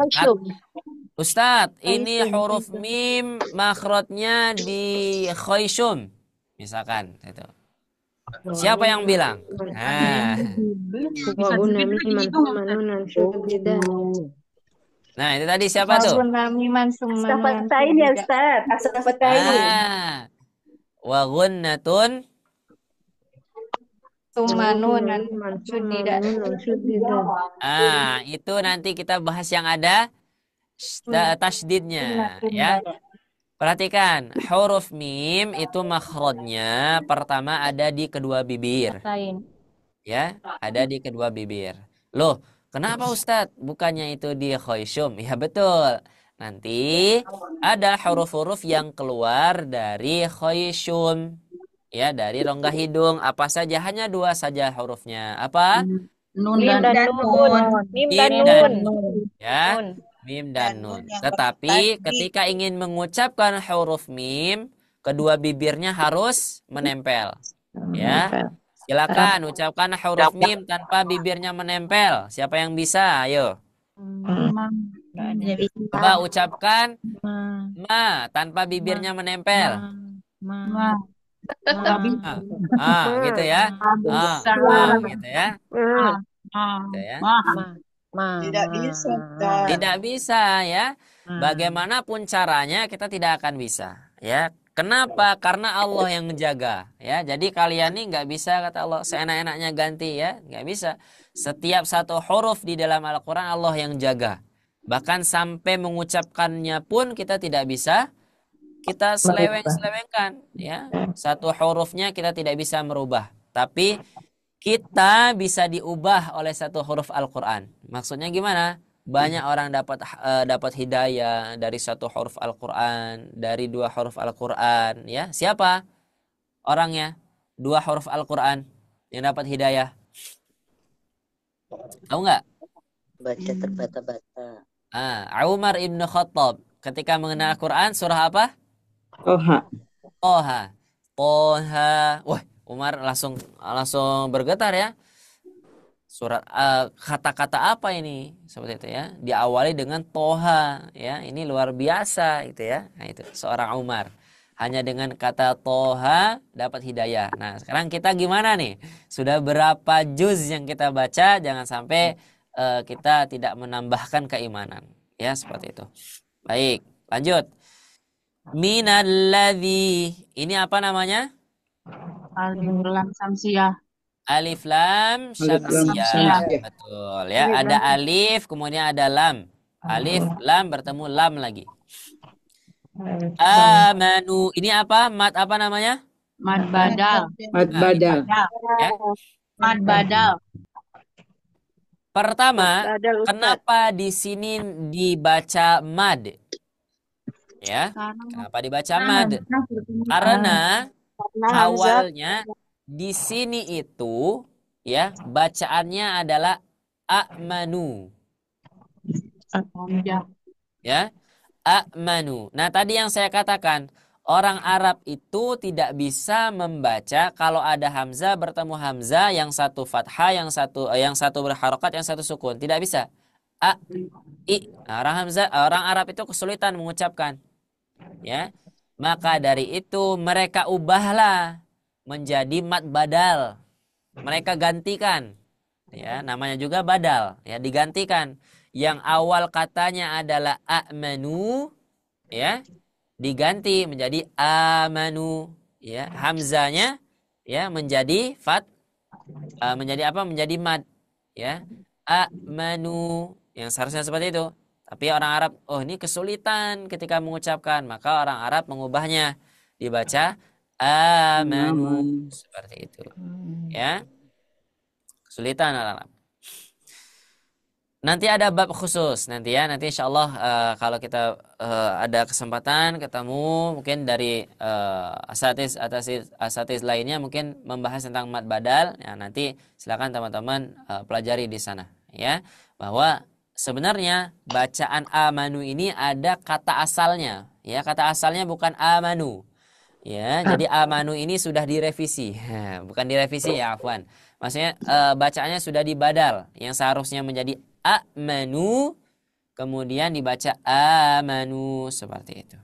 Ustadz, ini huruf mim makhrajnya di khaysum. Misalkan itu. Siapa yang bilang? Nah, itu tadi siapa tuh? Asafatain ya Ustaz. Asafatain. Wa gunnatun itu nanti kita bahas yang ada tasydidnya ya. Perhatikan, huruf mim itu makhrajnya pertama ada di kedua bibir. Ya, ada di kedua bibir. Loh, kenapa Ustadz? Bukannya itu di khaysum? Ya betul. Nanti ada huruf-huruf yang keluar dari khaysum. Ya, dari rongga hidung. Apa saja? Hanya dua saja hurufnya. Apa? Nun dan nun. Mim dan nun. Ya. Mim dan nun. Tetapi ketika ingin mengucapkan huruf mim, kedua bibirnya harus menempel. Ya. Silakan ucapkan huruf mim tanpa bibirnya menempel. Siapa yang bisa? Ayo. Coba ucapkan ma tanpa bibirnya menempel. Gitu ya. Gitu ya. Gitu ya. tidak bisa. Tidak bisa ya. Bagaimanapun caranya kita tidak akan bisa ya. Kenapa? Karena Allah yang menjaga ya. Jadi kalian nih nggak bisa kata Allah seenak-enaknya ganti ya, nggak bisa. Setiap satu huruf di dalam Al-Quran Allah yang jaga. Bahkan sampai mengucapkannya pun kita tidak bisa. Kita seleweng-selewengkan ya. Satu hurufnya kita tidak bisa merubah. Tapi kita bisa diubah oleh satu huruf Al-Quran. Maksudnya gimana? Banyak orang dapat hidayah dari satu huruf Al-Quran, dari dua huruf Al-Quran. Ya, siapa orangnya? Dua huruf Al-Quran yang dapat hidayah. Tahu nggak? Baca terbata-bata. Umar ibn Khattab ketika mengenal Al-Quran surah apa? Toha. Wah, Umar langsung bergetar ya. Surat kata-kata apa ini? Seperti itu ya. Diawali dengan Toha ya. Ini luar biasa gitu ya. Nah, itu seorang Umar. Hanya dengan kata Toha dapat hidayah. Nah, sekarang kita gimana nih? Sudah berapa juz yang kita baca? Jangan sampai kita tidak menambahkan keimanan. Ya, seperti itu. Baik, lanjut. Minalladzi. Ini apa namanya? Alif lam samsiah. Alif lam Alif lam syamsiyah. syamsiyah. Betul ya. Ada alif, kemudian ada lam. Alif, lam bertemu lam lagi. Amanu. Ini apa? Mat apa namanya? Mad badal. Mad Nah, badal. ya. Mad badal. Pertama, Badal Ustaz. kenapa di sini dibaca mad? Ya, Karena kenapa dibaca mad? Karena awalnya di sini itu ya bacaannya adalah amanu. hamzah. Ya, amanu. Nah, tadi yang saya katakan, orang Arab itu tidak bisa membaca kalau ada hamzah bertemu hamzah, yang satu fathah, yang satu berharokat, yang satu sukun. Tidak bisa. A, i. Nah, orang Arab itu kesulitan mengucapkan. Ya. Maka dari itu mereka ubahlah menjadi mad badal. Mereka gantikan. Ya, namanya juga badal, ya, digantikan. Yang awal katanya adalah amanu, ya, diganti menjadi amanu, ya. Hamzanya ya menjadi menjadi apa? Menjadi mad, ya. Amanu, yang seharusnya seperti itu. Tapi orang Arab, oh ini kesulitan ketika mengucapkan, maka orang Arab mengubahnya dibaca amanu, seperti itu. Ya. Kesulitan orang Arab. Nanti ada bab khusus nanti ya. Nanti insya Allah kalau kita ada kesempatan ketemu mungkin dari asatiz lainnya mungkin membahas tentang mad badal. Ya, nanti silakan teman-teman pelajari di sana ya, bahwa sebenarnya bacaan amanu ini ada kata asalnya. Ya, kata asalnya bukan amanu. Ya, jadi amanu ini sudah direvisi. Bukan direvisi ya, afwan. Maksudnya bacaannya sudah dibadal. Yang seharusnya menjadi amanu kemudian dibaca amanu, seperti itu.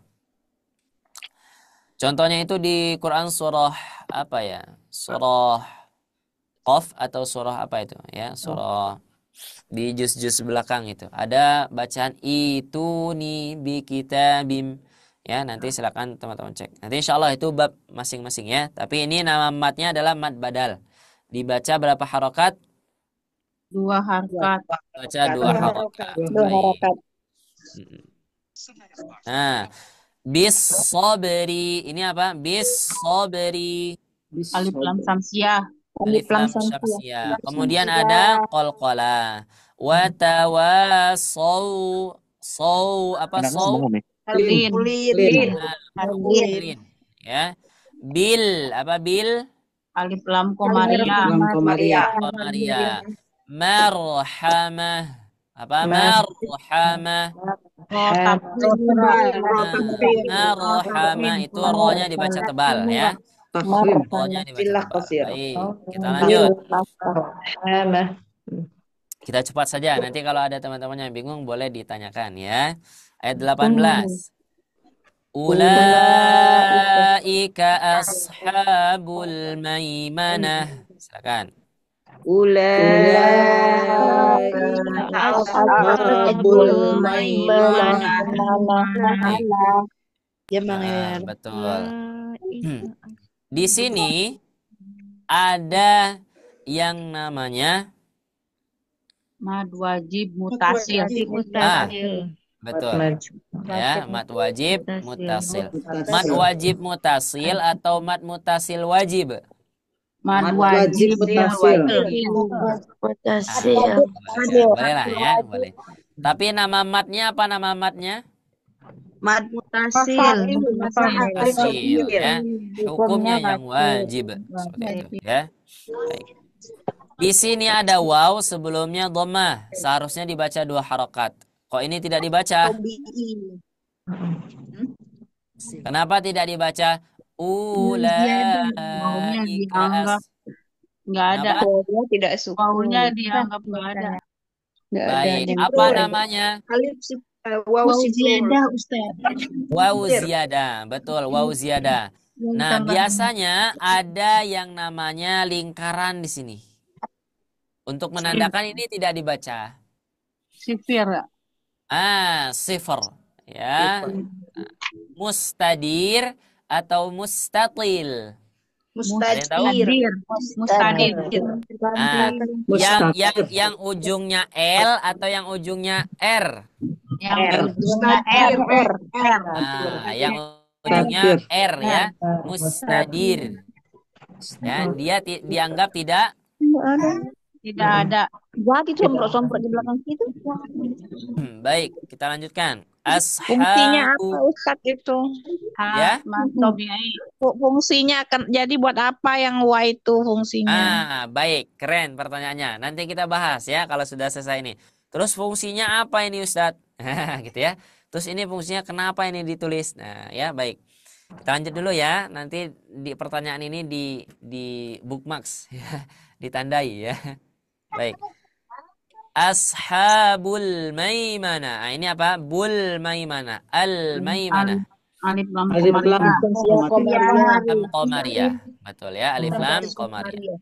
Contohnya itu di Quran surah apa ya? Surah Qaf atau surah apa itu ya? Surah di juz-juz belakang itu. Ada bacaan ituni bi kitabim. Ya, nanti silakan teman-teman cek. Nanti insya Allah itu bab masing-masing ya. Tapi ini nama matnya adalah mad badal. Dibaca berapa harokat? 2 harokat. Baca 2 harokat. 2 harokat. Nah, bis sabri. Ini apa? Bis sabri. Alif lam samsiah. Alif lam syamsiyah. Kemudian ada qalqalah. Wa tawasaw. Apa saw? Lin. Ya. Bil, apa bil? Alif lam komariah. Komariah. Marhamah. Apa? Marhamah. Marhamah itu rohnya dibaca tebal ya. Rohnya dibaca tebal. Baik, kita lanjut. Kita cepat saja. Nanti kalau ada teman-teman yang bingung boleh ditanyakan ya. Ayat 18. Ulaika ashabul maimanah. Silakan. Ulaika ashabul maimanah. Ya, Bang ya. Betul. Di sini ada yang namanya Mad wajib mutasil. Betul. Ya, mad wajib mutasil. Mad wajib mutasil atau mad mutasil wajib? Mad wajib mutasil. Boleh lah ya, boleh. Tapi nama matnya apa nama matnya? Mad mutasil. Mutasil ya. Hukumnya yang wajib seperti itu ya. Baik. Di sini ada waw, sebelumnya dhammah. Seharusnya dibaca 2 harokat. Kok ini tidak dibaca? Kenapa tidak dibaca? Ulaika. Nggak ada. Tidak suka. Wawunya dianggap nggak ada. Baik, apa namanya? Waw ziyadah, Ustaz. Waw ziyadah, betul, waw ziyadah. Nah, biasanya ada yang namanya lingkaran di sini. Untuk menandakan ini tidak dibaca. Sifir. Sifar. Ya. Mustadir atau mustatil? Ada yang tahu? Mustadir. Nah, yang ujungnya L atau yang ujungnya R? Yang ujungnya R. Nah, yang ujungnya R ya. Mustadir. Ya, dia dianggap tidak Tidak ada. Jadi sombrok-sombrok di belakang situ. baik, kita lanjutkan. Fungsinya apa Ashabu Ustadz itu? ya. Fungsinya akan jadi buat apa yang Y itu fungsinya? Baik, keren pertanyaannya. Nanti kita bahas ya kalau sudah selesai ini. Terus fungsinya apa ini Ustadz? Gitu ya. Terus ini fungsinya kenapa ini ditulis? Nah, ya baik. Kita lanjut dulu ya. Nanti di pertanyaan ini di bookmarks ya, ditandai ya. Baik. Ashabul maimana. Nah, ini apa? Bul maimana. Al maimana. Alif lam Alif lam Lam qamariyah. Betul ya, alif lam qamariyah.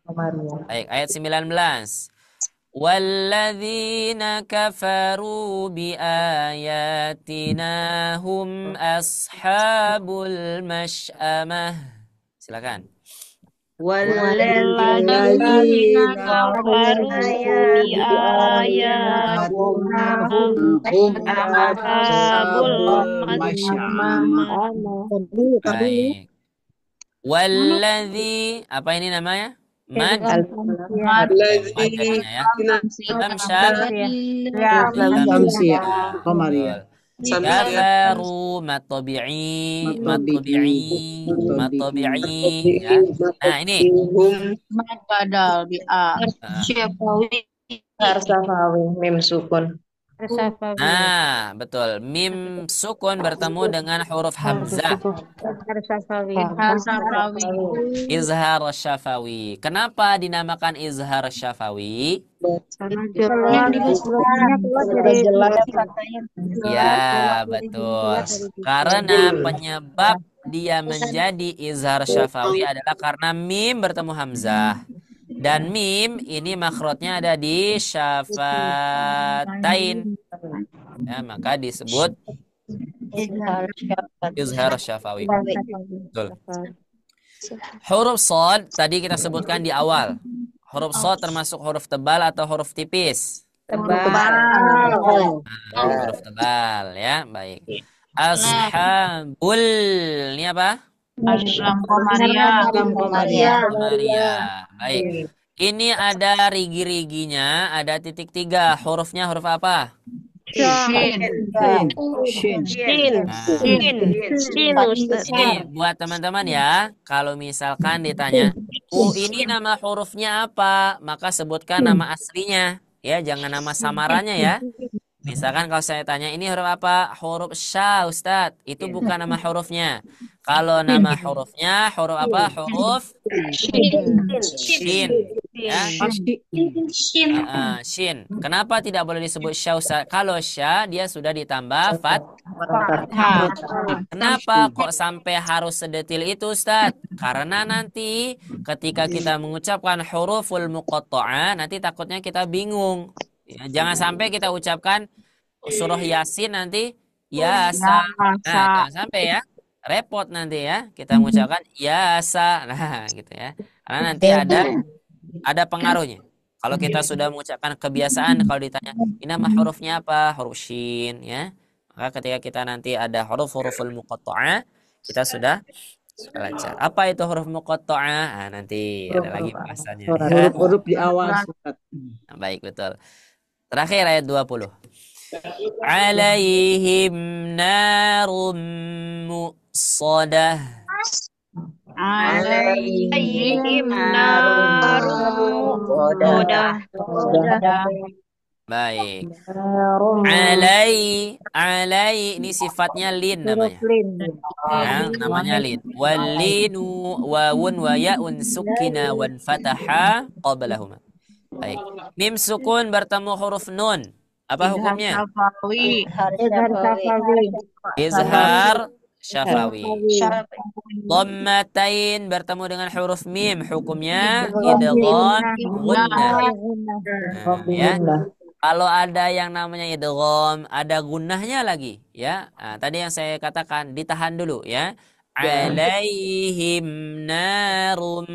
Baik, ayat 19. Walladzina kafaru biayatina hum ashabul mash'amah. Silakan. Walladzina kafaru biayatina hum ashabul Baik. Walladzi, apa ini namanya? Mad. Madanya ya. Samsiyah. Qamariyah. Kafaru matabi'i ya. Nah, ini mad badal bi a. Harsafawi mim sukun. Nah, betul. Mim sukun bertemu dengan huruf hamzah. Izhar syafawi. Kenapa dinamakan izhar syafawi? Ya, betul. Karena penyebab dia menjadi izhar syafawi adalah karena mim bertemu hamzah. Dan mim ini makhrajnya ada di syafatain. Ya, maka disebut izhar syafawi. Betul. Huruf shad tadi kita sebutkan di awal. Huruf shad termasuk huruf tebal atau huruf tipis? Huruf tebal ya, baik. Ashabul ini apa? Qamariyah. Baik. Ini ada rigi-riginya, ada titik 3. Hurufnya huruf apa? Shin. Ini buat teman-teman ya. Kalau misalkan ditanya, ini nama hurufnya apa? Maka sebutkan nama aslinya. Ya, jangan nama samarannya ya. Misalkan kalau saya tanya, ini huruf apa? Huruf sya, Ustadz. Itu bukan nama hurufnya. Kalau nama hurufnya, huruf apa? Huruf shin. Ya. Shin. Kenapa tidak boleh disebut sya, Ustadz? Kalau sya, dia sudah ditambah fathah. Kenapa kok sampai harus sedetil itu, Ustadz? Karena nanti ketika kita mengucapkan huruful muqatta'ah, nanti takutnya kita bingung. Ya, jangan sampai kita ucapkan surah Yasin nanti Yasa. Nah, jangan sampai ya. Repot nanti ya. Kita mengucapkan Yasa. Nah, gitu ya. Karena nanti ada pengaruhnya. Kalau kita sudah mengucapkan kebiasaan, kalau ditanya, ini nama hurufnya apa? Huruf shin ya. Maka ketika kita nanti ada huruful muqatta'ah, kita sudah lancar. Apa itu huruf muqatta'ah? Nah, nanti ada lagi bahasannya. Huruf di awal surat. Baik, betul. Terakhir ayat 20. Alaihim narum muqsadah. Alaihim narum muqsadah. Baik. Alai ini sifatnya lin namanya. Ya, namanya lin. Walinu wawun wa ya'un sukina wan fataha qablahuma. Baik. Mim sukun bertemu huruf nun. Apa hukumnya? Izhar syafawi. Dhammatain bertemu dengan huruf mim. Hukumnya idgham gunnah. Ya. Kalau ada yang namanya idgham, ada gunnahnya lagi, ya. Nah, tadi yang saya katakan ditahan dulu, ya. Alaihim narum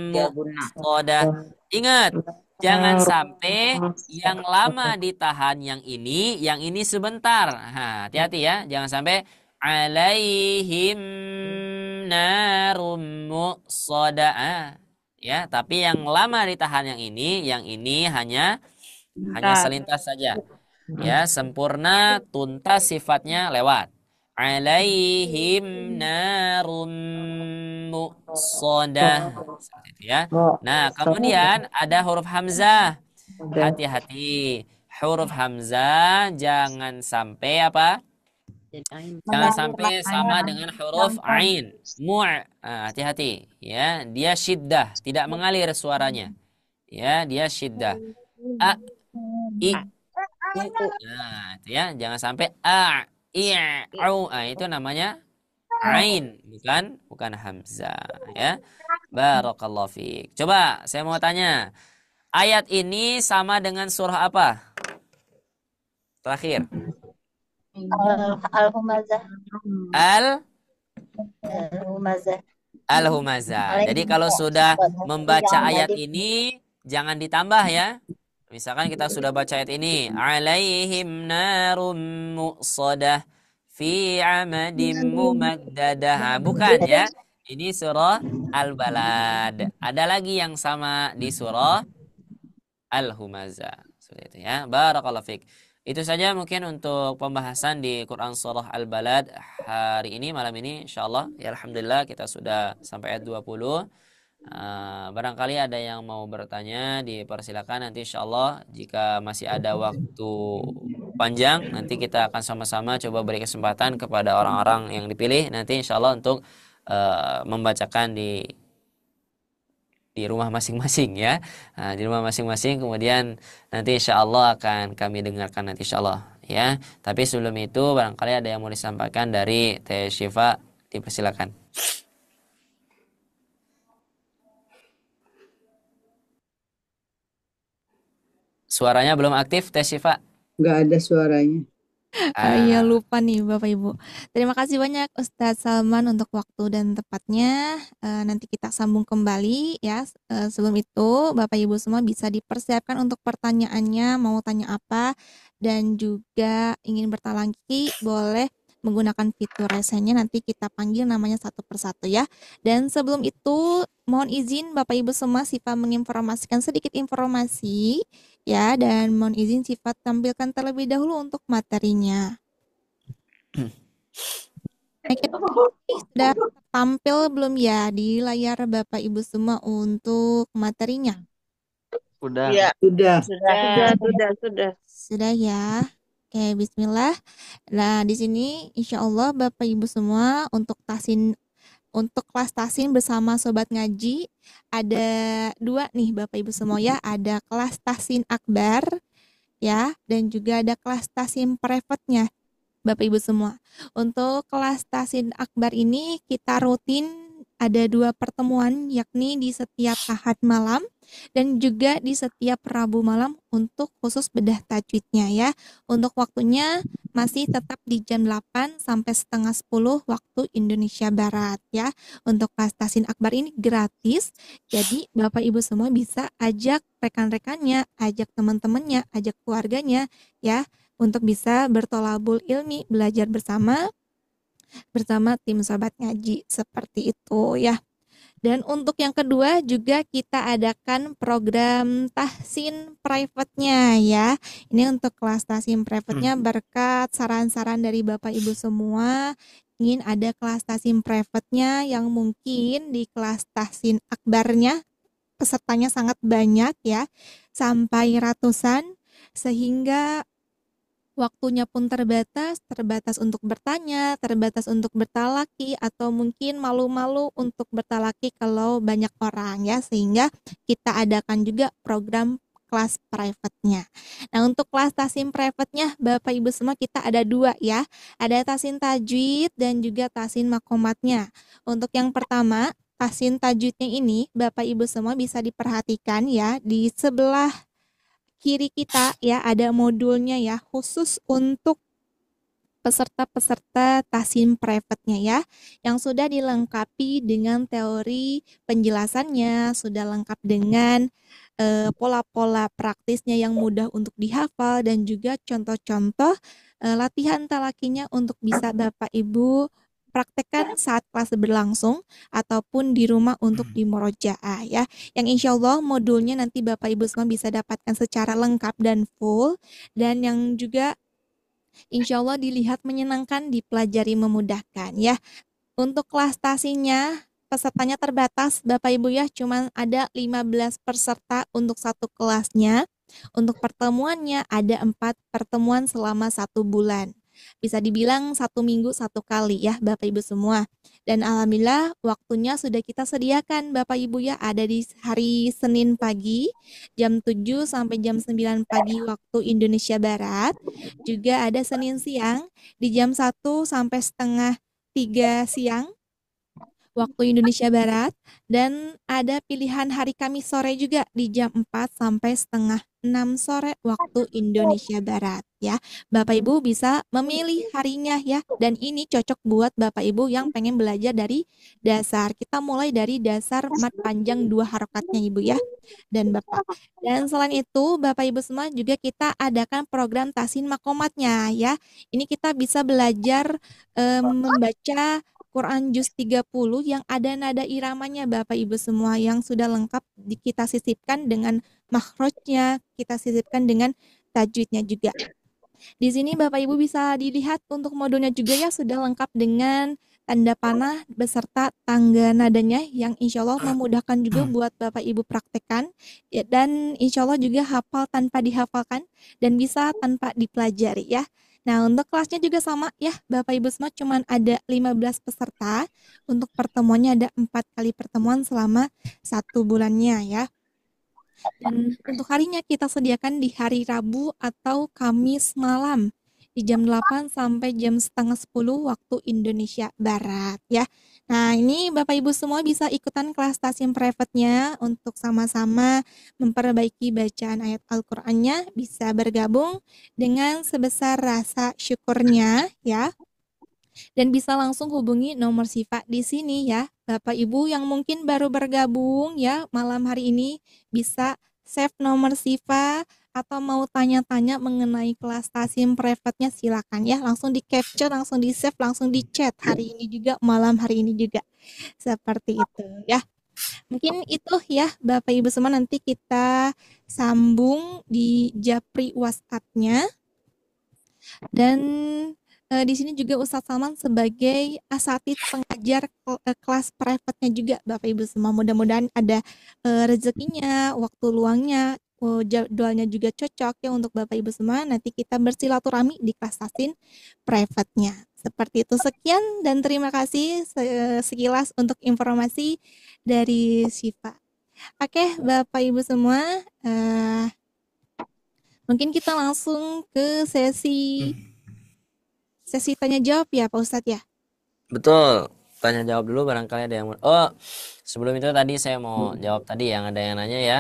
Ya gunnah. muqsadah. Ingat, jangan sampai yang lama ditahan yang ini sebentar. Nah, hati-hati ya, jangan sampai alaihim narum muqsadah. Ya, tapi yang lama ditahan yang ini hanya selintas saja. Ya, sempurna, tuntas sifatnya lewat. Alaihim narum muqsadah. Seperti itu ya. Nah, kemudian ada huruf hamzah. Hati-hati. Huruf hamzah jangan sampai apa? Jangan sampai sama dengan huruf ain. Hati-hati ya, dia syiddah, tidak mengalir suaranya. Ya, dia syiddah. A I U U. Nah, itu ya, jangan sampai a i au. Itu namanya ain, bukan hamzah ya. Barakallahu fiik. Coba saya mau tanya. Ayat ini sama dengan surah apa? Terakhir. Al-Humazah. Al-Humazah. Al-Humazah. Jadi kalau sudah membaca ayat ini jangan ditambah ya. Misalkan kita sudah baca ayat ini, alaihim narum muqsadah fi amadim mumaddadah. Bukan ya. Ini surah Al-Balad. Ada lagi yang sama di surah Al-Humazah. Seperti itu ya. Barakallahu fiik. Itu saja mungkin untuk pembahasan di Quran surah Al-Balad hari ini, malam ini insyaallah. Ya alhamdulillah kita sudah sampai ayat 20. Barangkali ada yang mau bertanya, dipersilakan nanti insyaallah. Jika masih ada waktu panjang, nanti kita akan sama-sama coba beri kesempatan kepada orang-orang yang dipilih nanti insyaallah untuk membacakan di rumah masing-masing ya. Di rumah masing-masing, kemudian nanti insyaallah akan kami dengarkan nanti insyaallah ya. Tapi sebelum itu barangkali ada yang mau disampaikan dari Teh Syifa, dipersilakan. Suaranya belum aktif, Teh Syifa. Nggak ada suaranya. Iya lupa nih Bapak Ibu. Terima kasih banyak Ustadz Salman untuk waktu dan tempatnya. Nanti kita sambung kembali ya. Sebelum itu Bapak Ibu semua bisa dipersiapkan untuk pertanyaannya, mau tanya apa, dan juga ingin bertalangki boleh menggunakan fitur resennya, nanti kita panggil namanya satu persatu ya. Dan sebelum itu mohon izin Bapak Ibu semua Syifa menginformasikan sedikit informasi ya, dan mohon izin Syifa tampilkan terlebih dahulu untuk materinya. Sudah tampil belum ya di layar Bapak Ibu semua untuk materinya? Sudah. Ya. Sudah. Sudah ya. Oke, bismillah. Nah, di sini insya Allah Bapak Ibu semua untuk kelas Tasin bersama Sobat Ngaji ada 2 nih Bapak Ibu semua ya. Ada kelas Tasin Akbar ya, dan juga ada kelas Tasin private-nya Bapak Ibu semua. Untuk kelas Tasin Akbar ini kita rutin ada 2 pertemuan, yakni di setiap Ahad malam dan juga di setiap Rabu malam untuk khusus bedah tajwidnya ya. Untuk waktunya masih tetap di jam 8 sampai setengah 10 waktu Indonesia Barat ya. Untuk kelas Tasin Akbar ini gratis, jadi Bapak Ibu semua bisa ajak rekan-rekannya, ajak teman-temannya, ajak keluarganya ya, untuk bisa bertolabul ilmi, belajar bersama tim Sobat Ngaji, seperti itu ya. Dan untuk yang kedua juga kita adakan program Tahsin private-nya ya. Ini untuk kelas Tahsin private-nya berkat saran-saran dari Bapak Ibu semua. Ingin ada kelas Tahsin private-nya yang mungkin di kelas Tahsin Akbarnya pesertanya sangat banyak ya, sampai ratusan, sehingga waktunya pun terbatas untuk bertanya, terbatas untuk bertalaki, atau mungkin malu-malu untuk bertalaki kalau banyak orang ya, sehingga kita adakan juga program kelas private-nya. Nah, untuk kelas Tasin private-nya Bapak Ibu semua kita ada 2 ya. Ada Tasin Tajwid dan juga Tasin Makomatnya. Untuk yang pertama, Tasin Tajwidnya ini Bapak Ibu semua bisa diperhatikan ya, di sebelah kiri kita ya ada modulnya ya khusus untuk peserta-peserta tahsin private-nya ya, yang sudah dilengkapi dengan teori penjelasannya, sudah lengkap dengan pola-pola praktisnya yang mudah untuk dihafal dan juga contoh-contoh latihan talakinya untuk bisa Bapak Ibu praktekkan saat kelas berlangsung ataupun di rumah untuk di murojaah ya. Yang insya Allah modulnya nanti Bapak Ibu semua bisa dapatkan secara lengkap dan full, dan yang juga insya Allah dilihat menyenangkan, dipelajari memudahkan ya. Untuk kelas tasinya pesertanya terbatas Bapak Ibu ya, cuma ada 15 peserta untuk satu kelasnya. Untuk pertemuannya ada 4 pertemuan selama 1 bulan. Bisa dibilang 1 minggu 1 kali ya Bapak Ibu semua. Dan alhamdulillah waktunya sudah kita sediakan Bapak Ibu ya, ada di hari Senin pagi jam 7 sampai jam 9 pagi waktu Indonesia Barat. Juga ada Senin siang di jam 1 sampai setengah 3 siang waktu Indonesia Barat, dan ada pilihan hari Kamis sore juga di jam 4 sampai setengah 6 sore waktu Indonesia Barat ya. Bapak Ibu bisa memilih harinya ya, dan ini cocok buat Bapak Ibu yang pengen belajar dari dasar. Kita mulai dari dasar mat panjang 2 harokatnya Ibu ya dan Bapak. Dan selain itu Bapak Ibu semua juga kita adakan program tahsin makomatnya ya. Ini kita bisa belajar membaca Quran Juz 30 yang ada nada iramanya Bapak Ibu semua, yang sudah lengkap kita sisipkan dengan makhrajnya, kita sisipkan dengan tajwidnya juga. Di sini Bapak Ibu bisa dilihat untuk modulnya juga ya, sudah lengkap dengan tanda panah beserta tangga nadanya yang insya Allah memudahkan juga buat Bapak Ibu praktekkan ya, dan insya Allah juga hafal tanpa dihafalkan dan bisa tanpa dipelajari ya. Nah, untuk kelasnya juga sama ya, Bapak Ibu semua, cuman ada 15 peserta. Untuk pertemuannya ada 4 kali pertemuan selama 1 bulannya ya. Dan untuk harinya kita sediakan di hari Rabu atau Kamis malam di jam 8 sampai jam setengah 10 waktu Indonesia Barat ya. Nah, ini Bapak Ibu semua bisa ikutan kelas tahsin private-nya untuk sama-sama memperbaiki bacaan ayat Al-Qur'annya, bisa bergabung dengan sebesar rasa syukurnya ya. Dan bisa langsung hubungi nomor Sifa di sini ya. Bapak Ibu yang mungkin baru bergabung ya malam hari ini bisa save nomor Sifa, atau mau tanya-tanya mengenai kelas tahsin private-nya silakan ya, langsung di capture, langsung di save, langsung di chat hari ini juga, malam hari ini juga. Seperti itu ya. Mungkin itu ya Bapak Ibu semua, nanti kita sambung di japri WhatsApp-nya. Dan di sini juga Ustadz Salman sebagai asatid pengajar kelas private-nya juga Bapak Ibu semua. Mudah-mudahan ada rezekinya, waktu luangnya, jadwalnya juga cocok ya untuk Bapak Ibu semua. Nanti kita bersilaturahmi di kelas tahsin private-nya. Seperti itu, sekian dan terima kasih sekilas untuk informasi dari Syifa. Oke, Bapak Ibu semua, mungkin kita langsung ke sesi tanya jawab ya Pak Ustadz ya. Betul. Tanya jawab dulu barangkali ada yang sebelum itu tadi saya mau jawab tadi yang ada yang nanya ya.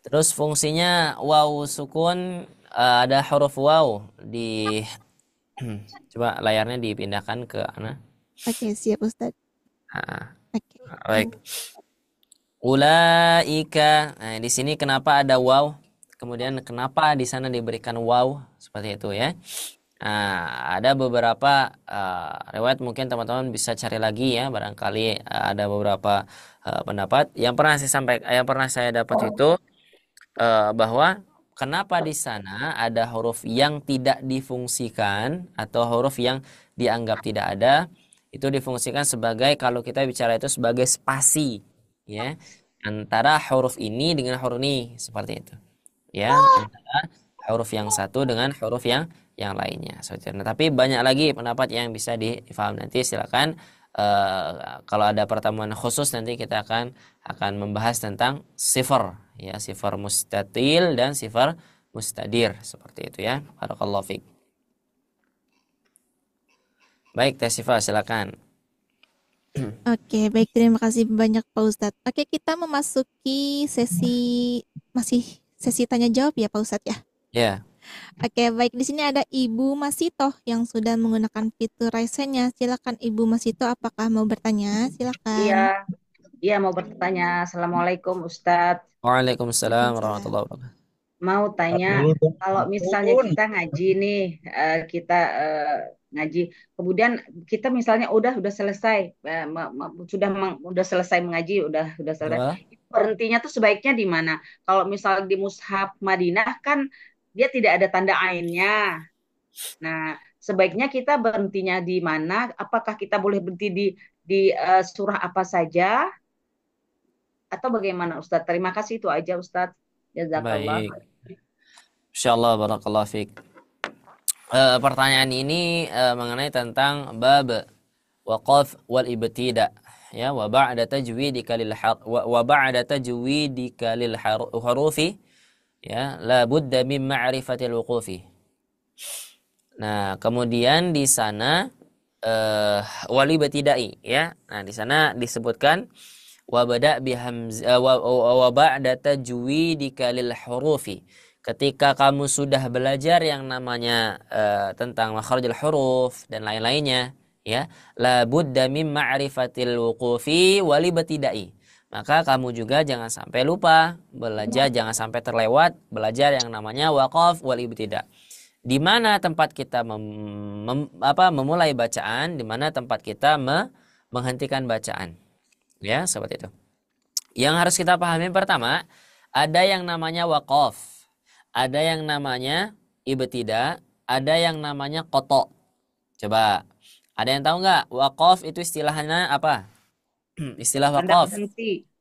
Terus fungsinya waw sukun, ada huruf waw di coba layarnya dipindahkan ke ana. Oke, siap Ustadz. Oke. Baik. Ulaika. Nah, di sini kenapa ada waw? Kemudian kenapa di sana diberikan waw seperti itu ya? Nah, ada beberapa riwayat, mungkin teman-teman bisa cari lagi ya, barangkali ada beberapa pendapat. Yang pernah saya dapat itu bahwa kenapa di sana ada huruf yang tidak difungsikan atau huruf yang dianggap tidak ada, itu difungsikan sebagai, kalau kita bicara itu sebagai spasi ya, antara huruf ini dengan huruf ini, seperti itu ya, antara huruf yang satu dengan huruf yang lainnya. Nah, tapi banyak lagi pendapat yang bisa difaham. Nanti silakan kalau ada pertemuan khusus nanti kita akan membahas tentang sifar ya, sifar mustatil dan sifar mustadir, seperti itu ya. Barakallahu fiik. Baik, Teh Syifa silakan. Oke, baik, terima kasih banyak Pak Ustadz. Oke, kita memasuki sesi masih sesi tanya jawab ya Pak Ustadz ya. Ya. Oke, baik, di sini ada Ibu Masito yang sudah menggunakan fitur raise-nya. Silakan Ibu Masito, apakah mau bertanya? Silakan. Iya mau bertanya. Assalamualaikum Ustadz. Waalaikumsalam warahmatullahi wabarakatuh. Mau tanya, kalau misalnya kita ngaji nih, kita ngaji, kemudian kita misalnya udah selesai, udah selesai mengaji, udah selesai. Berhentinya tuh sebaiknya di mana? Kalau misalnya di Mushaf Madinah kan dia tidak ada tanda ainnya. Nah, sebaiknya kita berhentinya di mana? Apakah kita boleh berhenti di surah apa saja? Atau bagaimana Ustadz? Terima kasih, itu aja Ustadz. Jazakallah. Baik. Insyaallah barakallahu fiik. Pertanyaan ini mengenai tentang bab waqaf wal ibtida, ya, wa ba'da tajwidika lil wa ba'da tajwidika lil hurufi, ya, la budda min ma'rifatil wuqufi. Nah, kemudian di sana wal ibtidai, ya. Nah, di sana disebutkan wa bada bihamz wa ba'da tajwidika lil hurufi. Ketika kamu sudah belajar yang namanya tentang makharijul huruf dan lain-lainnya, ya, la budda min ma'rifatil wuqufi wal ibtidai. Maka kamu juga jangan sampai lupa belajar, jangan sampai terlewat belajar yang namanya waqaf wal ibtida. Di mana tempat kita memulai bacaan, di mana tempat kita menghentikan bacaan. Ya, seperti itu. Yang harus kita pahami pertama, ada yang namanya waqaf, ada yang namanya ibtida, ada yang namanya qata. Coba, ada yang tahu nggak waqaf itu istilahnya apa? Istilah waqaf.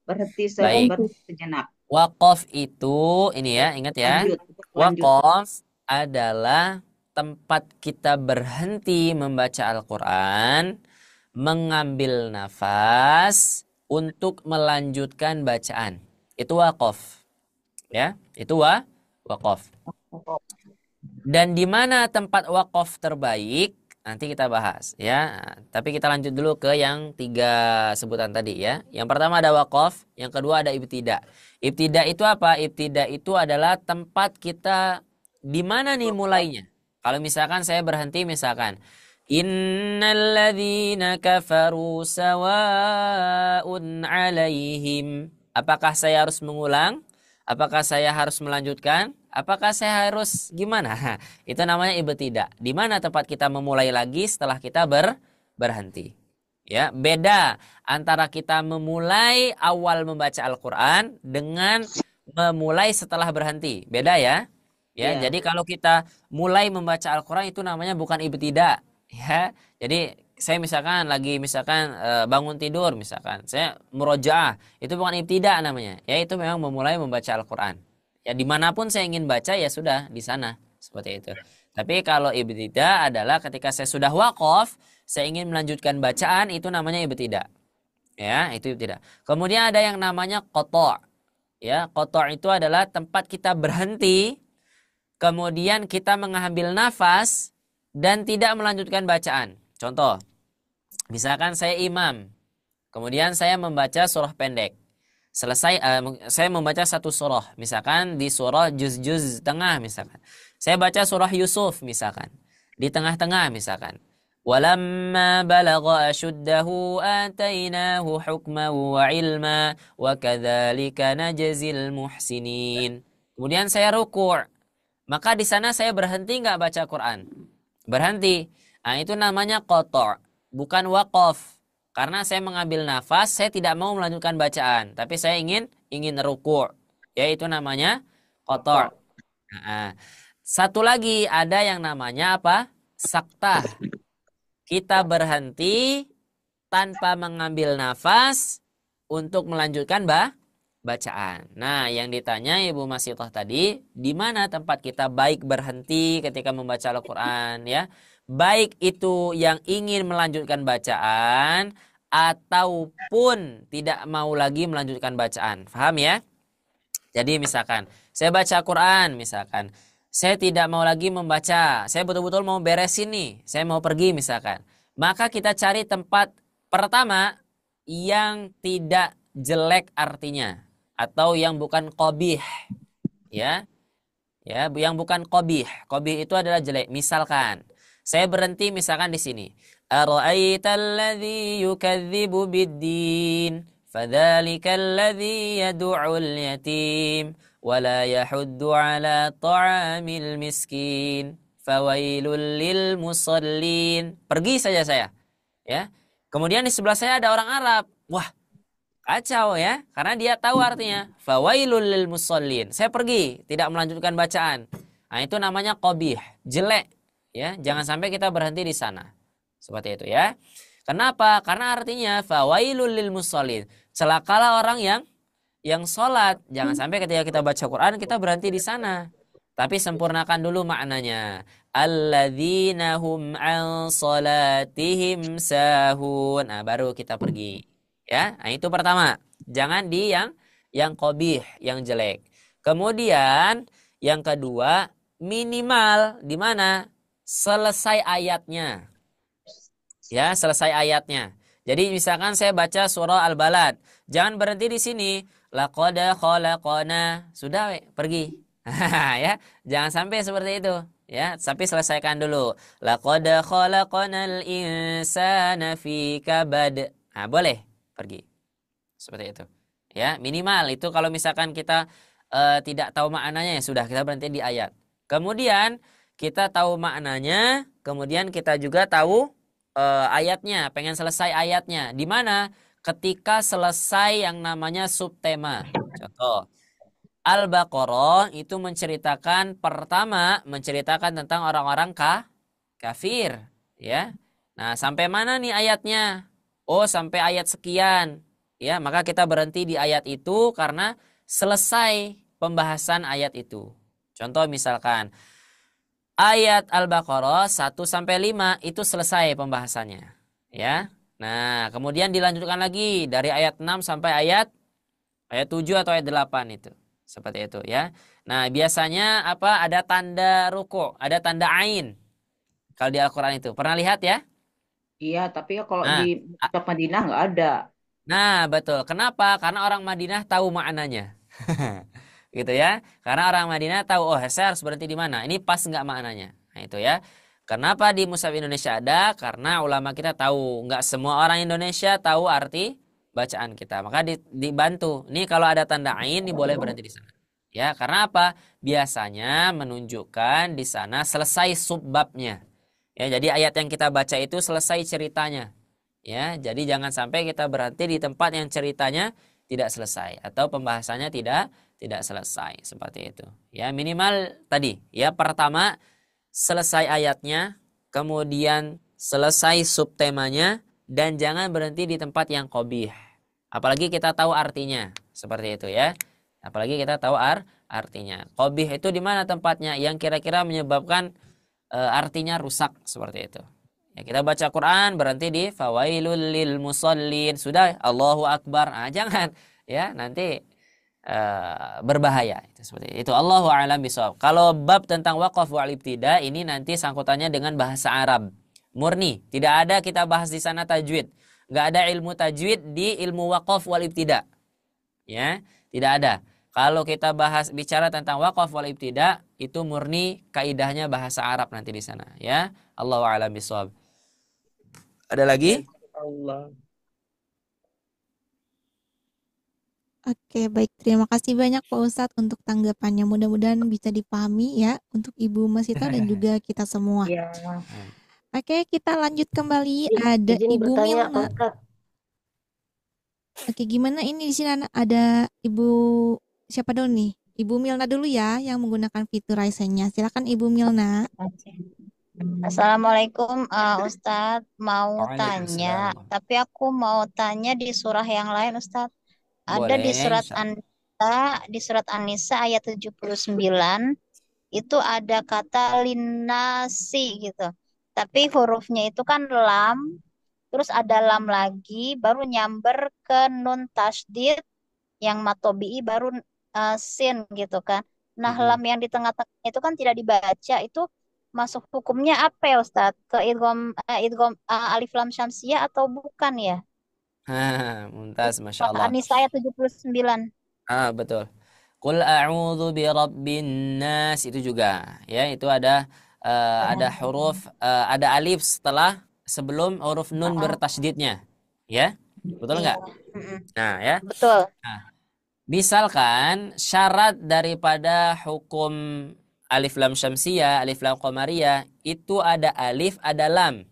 Berhenti sejenak. Waqaf itu ini ya, ingat ya. Waqaf adalah tempat kita berhenti membaca Al-Qur'an, mengambil nafas untuk melanjutkan bacaan. Itu waqaf. Ya, itu waqaf. Dan di mana tempat waqaf terbaik nanti kita bahas, ya. Tapi kita lanjut dulu ke yang 3 sebutan tadi, ya. Yang pertama ada waqaf, yang kedua ada ibtida. Ibtida itu apa? Ibtida itu adalah tempat kita di mana nih mulainya. Kalau misalkan saya berhenti misalkan Innal ladzina kafaru sawa'un 'alaihim. Apakah saya harus mengulang? Apakah saya harus melanjutkan? Apakah saya harus gimana? Itu namanya ibtida. Di mana tempat kita memulai lagi setelah kita berhenti. Ya, beda antara kita memulai awal membaca Al-Qur'an dengan memulai setelah berhenti. Beda ya. Ya, jadi kalau kita mulai membaca Al-Qur'an itu namanya bukan ibtida. Ya, jadi saya misalkan bangun tidur misalkan, saya murojaah, itu bukan ibtida namanya. Ya, itu memang memulai membaca Al-Qur'an. Ya, dimanapun saya ingin baca ya sudah di sana seperti itu. Tapi kalau ibtida adalah ketika saya sudah waqaf, saya ingin melanjutkan bacaan, itu namanya ibtida. Ya, itu ibtida. Kemudian ada yang namanya qata'. Ya, qata' itu adalah tempat kita berhenti, kemudian kita mengambil nafas dan tidak melanjutkan bacaan. Contoh, misalkan saya imam, kemudian saya membaca surah pendek. Selesai, saya membaca satu surah, misalkan di surah juz-juz tengah misalkan. Saya baca surah Yusuf misalkan, di tengah-tengah misalkan. Walamma balagha ashuddahu atainahu hukman wa ilma wa kadzalika najzil muhsinin. Kemudian saya ruku'. Maka di sana saya berhenti nggak baca Quran? Berhenti. Nah, itu namanya qata', bukan waqaf. Karena saya mengambil nafas, saya tidak mau melanjutkan bacaan, tapi saya ingin ruku'. Ya, itu namanya qata'. Nah, satu lagi ada yang namanya apa? Saktah. Kita berhenti tanpa mengambil nafas untuk melanjutkan bacaan. Nah, yang ditanya Ibu Masitoh tadi, di mana tempat kita baik berhenti ketika membaca Al-Quran, ya? Baik itu yang ingin melanjutkan bacaan ataupun tidak mau lagi melanjutkan bacaan. Paham ya? Jadi misalkan saya baca Quran, misalkan saya tidak mau lagi membaca, saya betul-betul mau beresin nih, saya mau pergi misalkan. Maka kita cari tempat pertama yang tidak jelek artinya, atau yang bukan qabih. Ya, ya, yang bukan qabih. Qabih itu adalah jelek. Misalkan saya berhenti misalkan di sini. Ara'aital ladzi yukadzibu biddin, fadzalikal ladzi yad'ul yatim wa la yahuddu 'ala ta'amil miskin. Fawailul lil musallin. Pergi saja saya. Ya. Kemudian di sebelah saya ada orang Arab. Wah, kacau ya, karena dia tahu artinya. Fawailul lil musallin. Saya pergi, tidak melanjutkan bacaan. Nah, itu namanya qabih, jelek. Ya, jangan sampai kita berhenti di sana. Seperti itu ya. Kenapa? Karena artinya fawailul lil musallin. Celakalah orang yang sholat. Jangan sampai ketika kita baca Quran kita berhenti di sana. Tapi sempurnakan dulu maknanya. Alladzina hum an salatihim sahun. Nah, baru kita pergi. Ya, nah itu pertama. Jangan di yang qabih, yang jelek. Kemudian yang kedua, minimal di mana? Selesai ayatnya. Ya, selesai ayatnya. Jadi misalkan saya baca surah Al-Balad, jangan berhenti di sini. Laqad khalaqana. Sudah, pergi. Ya, jangan sampai seperti itu. Ya, tapi selesaikan dulu. Laqad khalaqanal insana fi kabad. Nah, boleh pergi. Seperti itu. Ya, minimal itu kalau misalkan kita tidak tahu maknanya ya sudah kita berhenti di ayat. Kemudian kita tahu maknanya, kemudian kita juga tahu ayatnya, pengen selesai ayatnya. Di mana? Ketika selesai yang namanya subtema. Contoh, Al-Baqarah itu menceritakan tentang orang-orang kafir, ya. Nah, sampai mana nih ayatnya? Oh, sampai ayat sekian. Ya, maka kita berhenti di ayat itu karena selesai pembahasan ayat itu. Contoh misalkan ayat Al-Baqarah 1 sampai 5 itu selesai pembahasannya, ya. Nah, kemudian dilanjutkan lagi dari ayat 6 sampai ayat 7 atau ayat 8 itu. Seperti itu ya. Nah, biasanya apa? Ada tanda ruku, ada tanda ain. Kalau di Al-Qur'an itu. Pernah lihat ya? Iya, tapi kalau Nah, di Kitab Madinah nggak ada. nah, betul. Kenapa? Karena orang Madinah tahu maknanya. Gitu ya. Karena orang Madinah tahu, oh, saya harus berhenti di mana? Ini pas nggak maknanya. Nah, itu ya. Kenapa di Mushaf Indonesia ada? Karena ulama kita tahu, nggak semua orang Indonesia tahu arti bacaan kita. Maka dibantu. Nih kalau ada tanda ain, ini boleh berhenti di sana. Ya, karena apa? Biasanya menunjukkan di sana selesai subbabnya. Ya, jadi ayat yang kita baca itu selesai ceritanya. Ya, jadi jangan sampai kita berhenti di tempat yang ceritanya tidak selesai atau pembahasannya tidak selesai seperti itu. Ya, minimal tadi. Ya, pertama selesai ayatnya, kemudian selesai subtemanya dan jangan berhenti di tempat yang qabih. Apalagi kita tahu artinya, seperti itu ya. Apalagi kita tahu artinya. Qabih itu di mana tempatnya yang kira-kira menyebabkan artinya rusak seperti itu. Ya, kita baca Quran berhenti di fawailul lil musallin. Sudah Allahu Akbar. Nah, jangan ya, nanti berbahaya itu seperti itu. Allahu a'lam bishawab. Kalau bab tentang waqaf wal ibtida ini nanti sangkutannya dengan bahasa Arab. Murni, tidak ada kita bahas di sana tajwid. Nggak ada ilmu tajwid di ilmu waqaf wal ibtida. Ya, tidak ada. Kalau kita bicara tentang waqaf wal ibtida, itu murni kaidahnya bahasa Arab nanti di sana, ya. Allahu a'lam bishawab. Ada lagi? Allah. Oke, baik. Terima kasih banyak Pak Ustadz untuk tanggapannya. Mudah-mudahan bisa dipahami ya untuk Ibu Masita dan juga kita semua. Iya. Oke, kita lanjut kembali. Ada Izin Ibu bertanya, Milna. Ustadz. Oke, gimana ini di sini ada Ibu siapa dulu nih? Ibu Milna dulu ya yang menggunakan fitur raise-nya. Silakan Ibu Milna. Assalamualaikum Ustadz, mau tanya, Waalaikumsalam. tapi aku mau tanya di surah yang lain Ustadz. Ada di Boleh, surat insyaallah. An-Nisa, ayat 79 itu ada kata linnasi gitu. Tapi hurufnya itu kan lam, terus ada lam lagi, baru nyamber ke nun tasydid yang matobi'i baru sin gitu kan. Nah, lam yang di tengah-tengah itu kan tidak dibaca, itu masuk hukumnya apa ya Ustadz? Ke idgham alif lam syamsiyah atau bukan ya? Mumtaz, Masya Allah. An-Nisa ayat 79. Betul. Qul a'udzu birabbin nas itu juga ya, itu ada huruf ada alif sebelum huruf nun bertasydidnya. Ya. Betul nggak? Nah, ya. Betul. Nah, misalkan syarat daripada hukum alif lam syamsiyah, alif lam qamariyah itu ada alif, ada lam.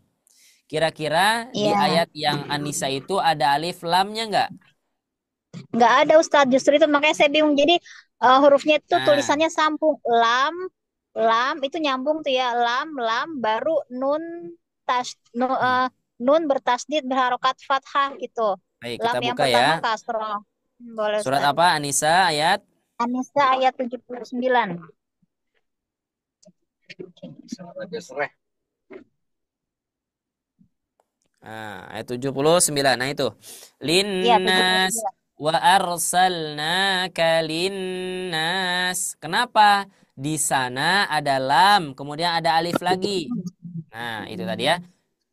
Kira-kira di ayat yang Anisa itu ada alif lamnya nggak? Nggak ada Ustadz, justru itu makanya saya bingung. Jadi hurufnya itu tulisannya sambung, lam itu nyambung tuh ya, lam baru nun bertasdid berharokat fathah gitu. Baik, Lam kita yang buka pertama ya. kasroh. Boleh Surat Ustadz. apa Anisa ayat? Anisa ayat 79. Ayat 79. Nah itu. Linnas wa arsalnaka linnas. Kenapa? Di sana ada lam, kemudian ada alif lagi. Nah, itu tadi ya.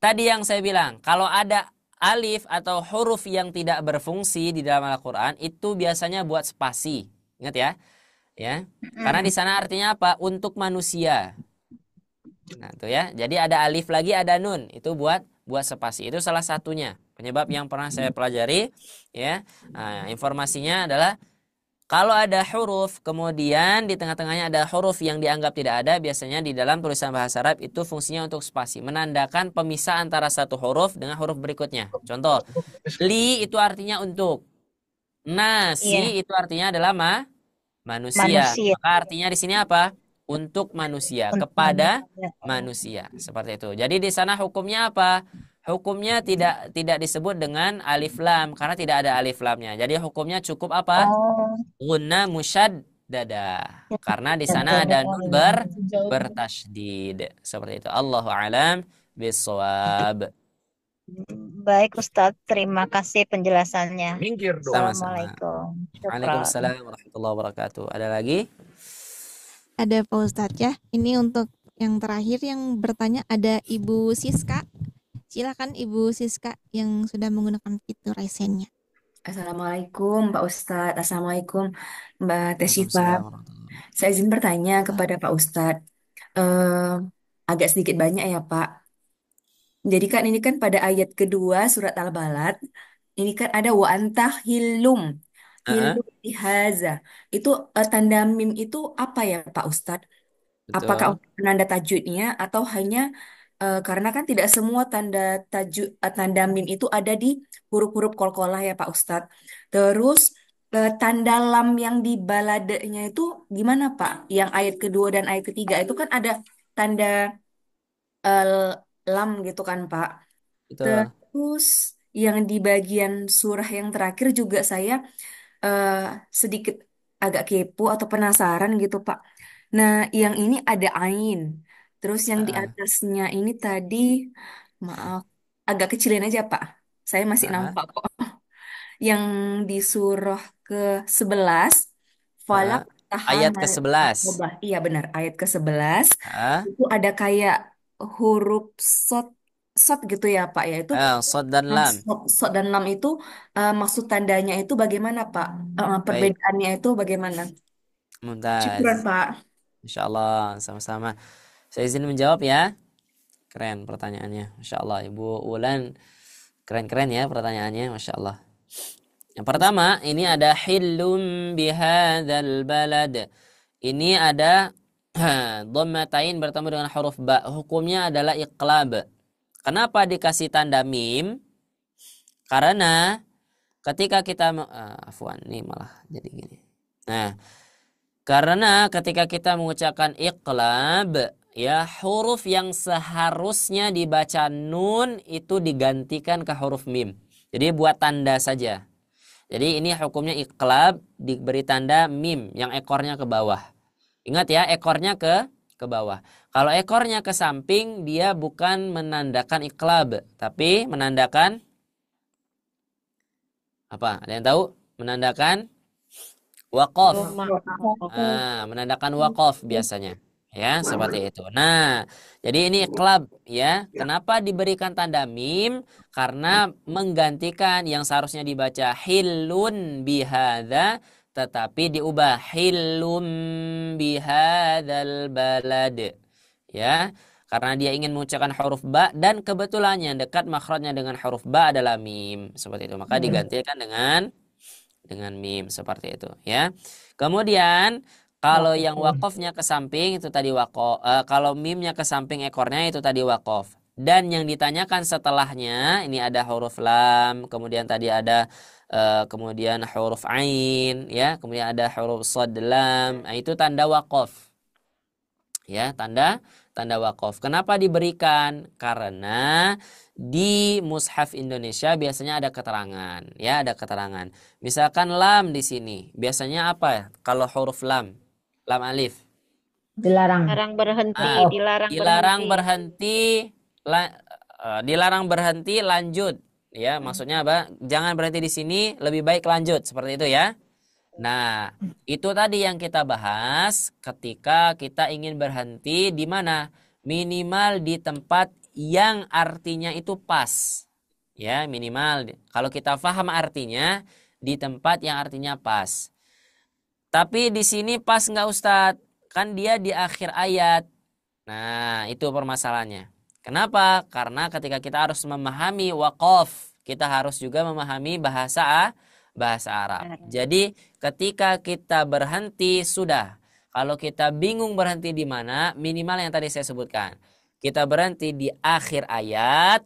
Tadi yang saya bilang, kalau ada alif atau huruf yang tidak berfungsi di dalam Al-Qur'an itu biasanya buat spasi. Ingat ya? Ya. Karena di sana artinya apa? Untuk manusia. Nah, itu ya. Jadi ada alif lagi, ada nun. Itu buat spasi. Itu salah satunya. Penyebab yang pernah saya pelajari ya. Nah, informasinya adalah kalau ada huruf kemudian di tengah-tengahnya ada huruf yang dianggap tidak ada, biasanya di dalam tulisan bahasa Arab itu fungsinya untuk spasi, menandakan pemisah antara satu huruf dengan huruf berikutnya. Contoh, li itu artinya untuk. Nasi itu artinya adalah manusia. Maka artinya di sini apa? Untuk manusia, kepada manusia. Seperti itu. Jadi di sana hukumnya apa? Hukumnya tidak disebut dengan alif lam karena tidak ada alif lamnya. Jadi hukumnya cukup apa? Gunna musyaddada. Karena di sana ada nun bertasydid. Seperti itu. Allahu a'lam bishawab. Baik Ustadz, terima kasih penjelasannya. Assalamualaikum. Waalaikumsalam warahmatullahi wabarakatuh. Ada lagi? Ada Pak Ustadz ya. Ini untuk yang terakhir yang bertanya ada Ibu Siska. Silakan Ibu Siska yang sudah menggunakan fitur raisennya. Assalamualaikum Pak Ustadz. Assalamualaikum Mbak Tesyifa. Saya izin bertanya kepada Pak Ustadz. Agak sedikit banyak ya Pak. Jadi kan ini kan pada ayat kedua surat Al-Balad. Ini kan ada wa anta hilum bihaza. Itu tanda mim itu apa ya Pak Ustadz? Apakah penanda tajwidnya atau hanya karena kan tidak semua tanda mim itu ada di huruf-huruf qalqalah ya Pak Ustadz. Terus tanda lam yang di baladenya itu gimana Pak? Yang ayat kedua dan ayat ketiga itu kan ada tanda lam gitu kan Pak. Betul. Terus yang di bagian surah yang terakhir juga saya sedikit agak kepo atau penasaran gitu Pak. Nah, yang ini ada ain. Terus yang di atasnya ini tadi, maaf, agak kecilin aja Pak. Saya masih nampak kok. Yang di surah ke-11, Falak ayat ke-11. Iya benar, ayat ke-11. Itu ada kayak huruf sod gitu ya Pak ya. Itu sod dan lam. Sod dan lam itu maksud tandanya itu bagaimana Pak? Perbedaannya itu bagaimana? Mumtaz. Syukuran Pak. Insya Allah, sama-sama. Saya izin menjawab ya. Keren pertanyaannya. Masya Allah, Ibu Ulan. Keren-keren ya pertanyaannya. Masya Allah. Yang pertama, ini ada hillum bihadzal balad. Ini ada dhammatain bertemu dengan huruf ba. Hukumnya adalah iqlab. Kenapa dikasih tanda mim? Karena ketika kita afwan, ini malah jadi gini. Nah, karena ketika kita mengucapkan iqlab, ya huruf yang seharusnya dibaca nun itu digantikan ke huruf mim. Jadi buat tanda saja. Jadi ini hukumnya iqlab, diberi tanda mim yang ekornya ke bawah. Ingat ya, ekornya ke bawah. Kalau ekornya ke samping, dia bukan menandakan iqlab, tapi menandakan apa? Ada yang tahu? Menandakan waqaf. Menandakan waqaf biasanya. Ya, seperti itu. Nah, jadi ini iqlab ya. Kenapa diberikan tanda mim? Karena menggantikan yang seharusnya dibaca hillun bihadza tetapi diubah hillum bihadzal balad. Ya, karena dia ingin mengucapkan huruf ba dan kebetulan yang dekat makhrajnya dengan huruf ba adalah mim, seperti itu. Maka digantikan dengan mim seperti itu, ya. Kemudian kalau yang wakofnya ke samping itu tadi wakof, kalau mimnya ke samping ekornya itu tadi wakof. Dan yang ditanyakan setelahnya ini ada huruf lam, kemudian tadi ada kemudian huruf ain, ya, kemudian ada huruf shad lam, nah, itu tanda wakof, ya, tanda wakof. Kenapa diberikan? Karena di mushaf Indonesia biasanya ada keterangan, ya, ada keterangan. Misalkan lam di sini, biasanya apa? Kalau huruf lam alif. Dilarang. Dilarang berhenti, dilarang berhenti, lanjut. Ya, maksudnya apa? Jangan berhenti di sini, lebih baik lanjut, seperti itu, ya. Nah, itu tadi yang kita bahas ketika kita ingin berhenti di mana? Minimal di tempat yang artinya itu pas. Ya, minimal. Kalau kita paham artinya, di tempat yang artinya pas. Tapi di sini pas nggak Ustadz? Kan dia di akhir ayat. Nah, itu permasalahannya. Kenapa? Karena ketika kita harus memahami waqaf, kita harus juga memahami bahasa Arab. Jadi ketika kita berhenti sudah. Kalau kita bingung berhenti di mana, minimal yang tadi saya sebutkan. Kita berhenti di akhir ayat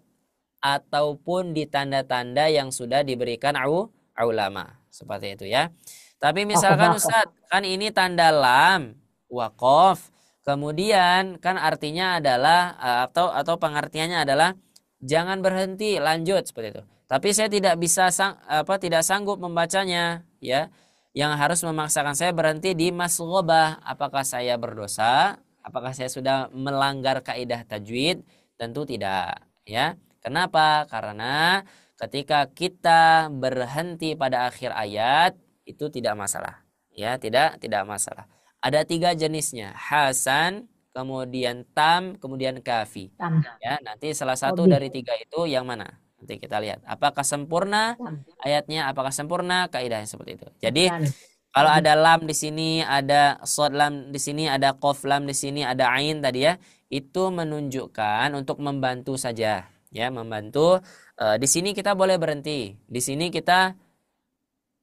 ataupun di tanda-tanda yang sudah diberikan ulama. Seperti itu, ya. Tapi misalkan Ustadz, kan ini tanda lam, waqaf. Kemudian kan artinya adalah atau pengertiannya adalah jangan berhenti, lanjut, seperti itu. Tapi saya tidak bisa tidak sanggup membacanya, ya. Yang harus memaksakan saya berhenti di masghobah. Apakah saya berdosa? Apakah saya sudah melanggar kaidah tajwid? Tentu tidak, ya. Kenapa? Karena ketika kita berhenti pada akhir ayat itu tidak masalah, ya, tidak masalah. Ada 3 jenisnya, hasan, kemudian tam, kemudian kafi. Ya, nanti salah satu dari 3 itu yang mana? Nanti kita lihat. Apakah sempurna ayatnya? Apakah sempurna kaidahnya, seperti itu. Jadi kalau ada lam di sini, ada shad lam di sini, ada qaf lam di sini, ada ain tadi, ya, itu menunjukkan untuk membantu saja, ya, membantu. Di sini kita boleh berhenti. Di sini kita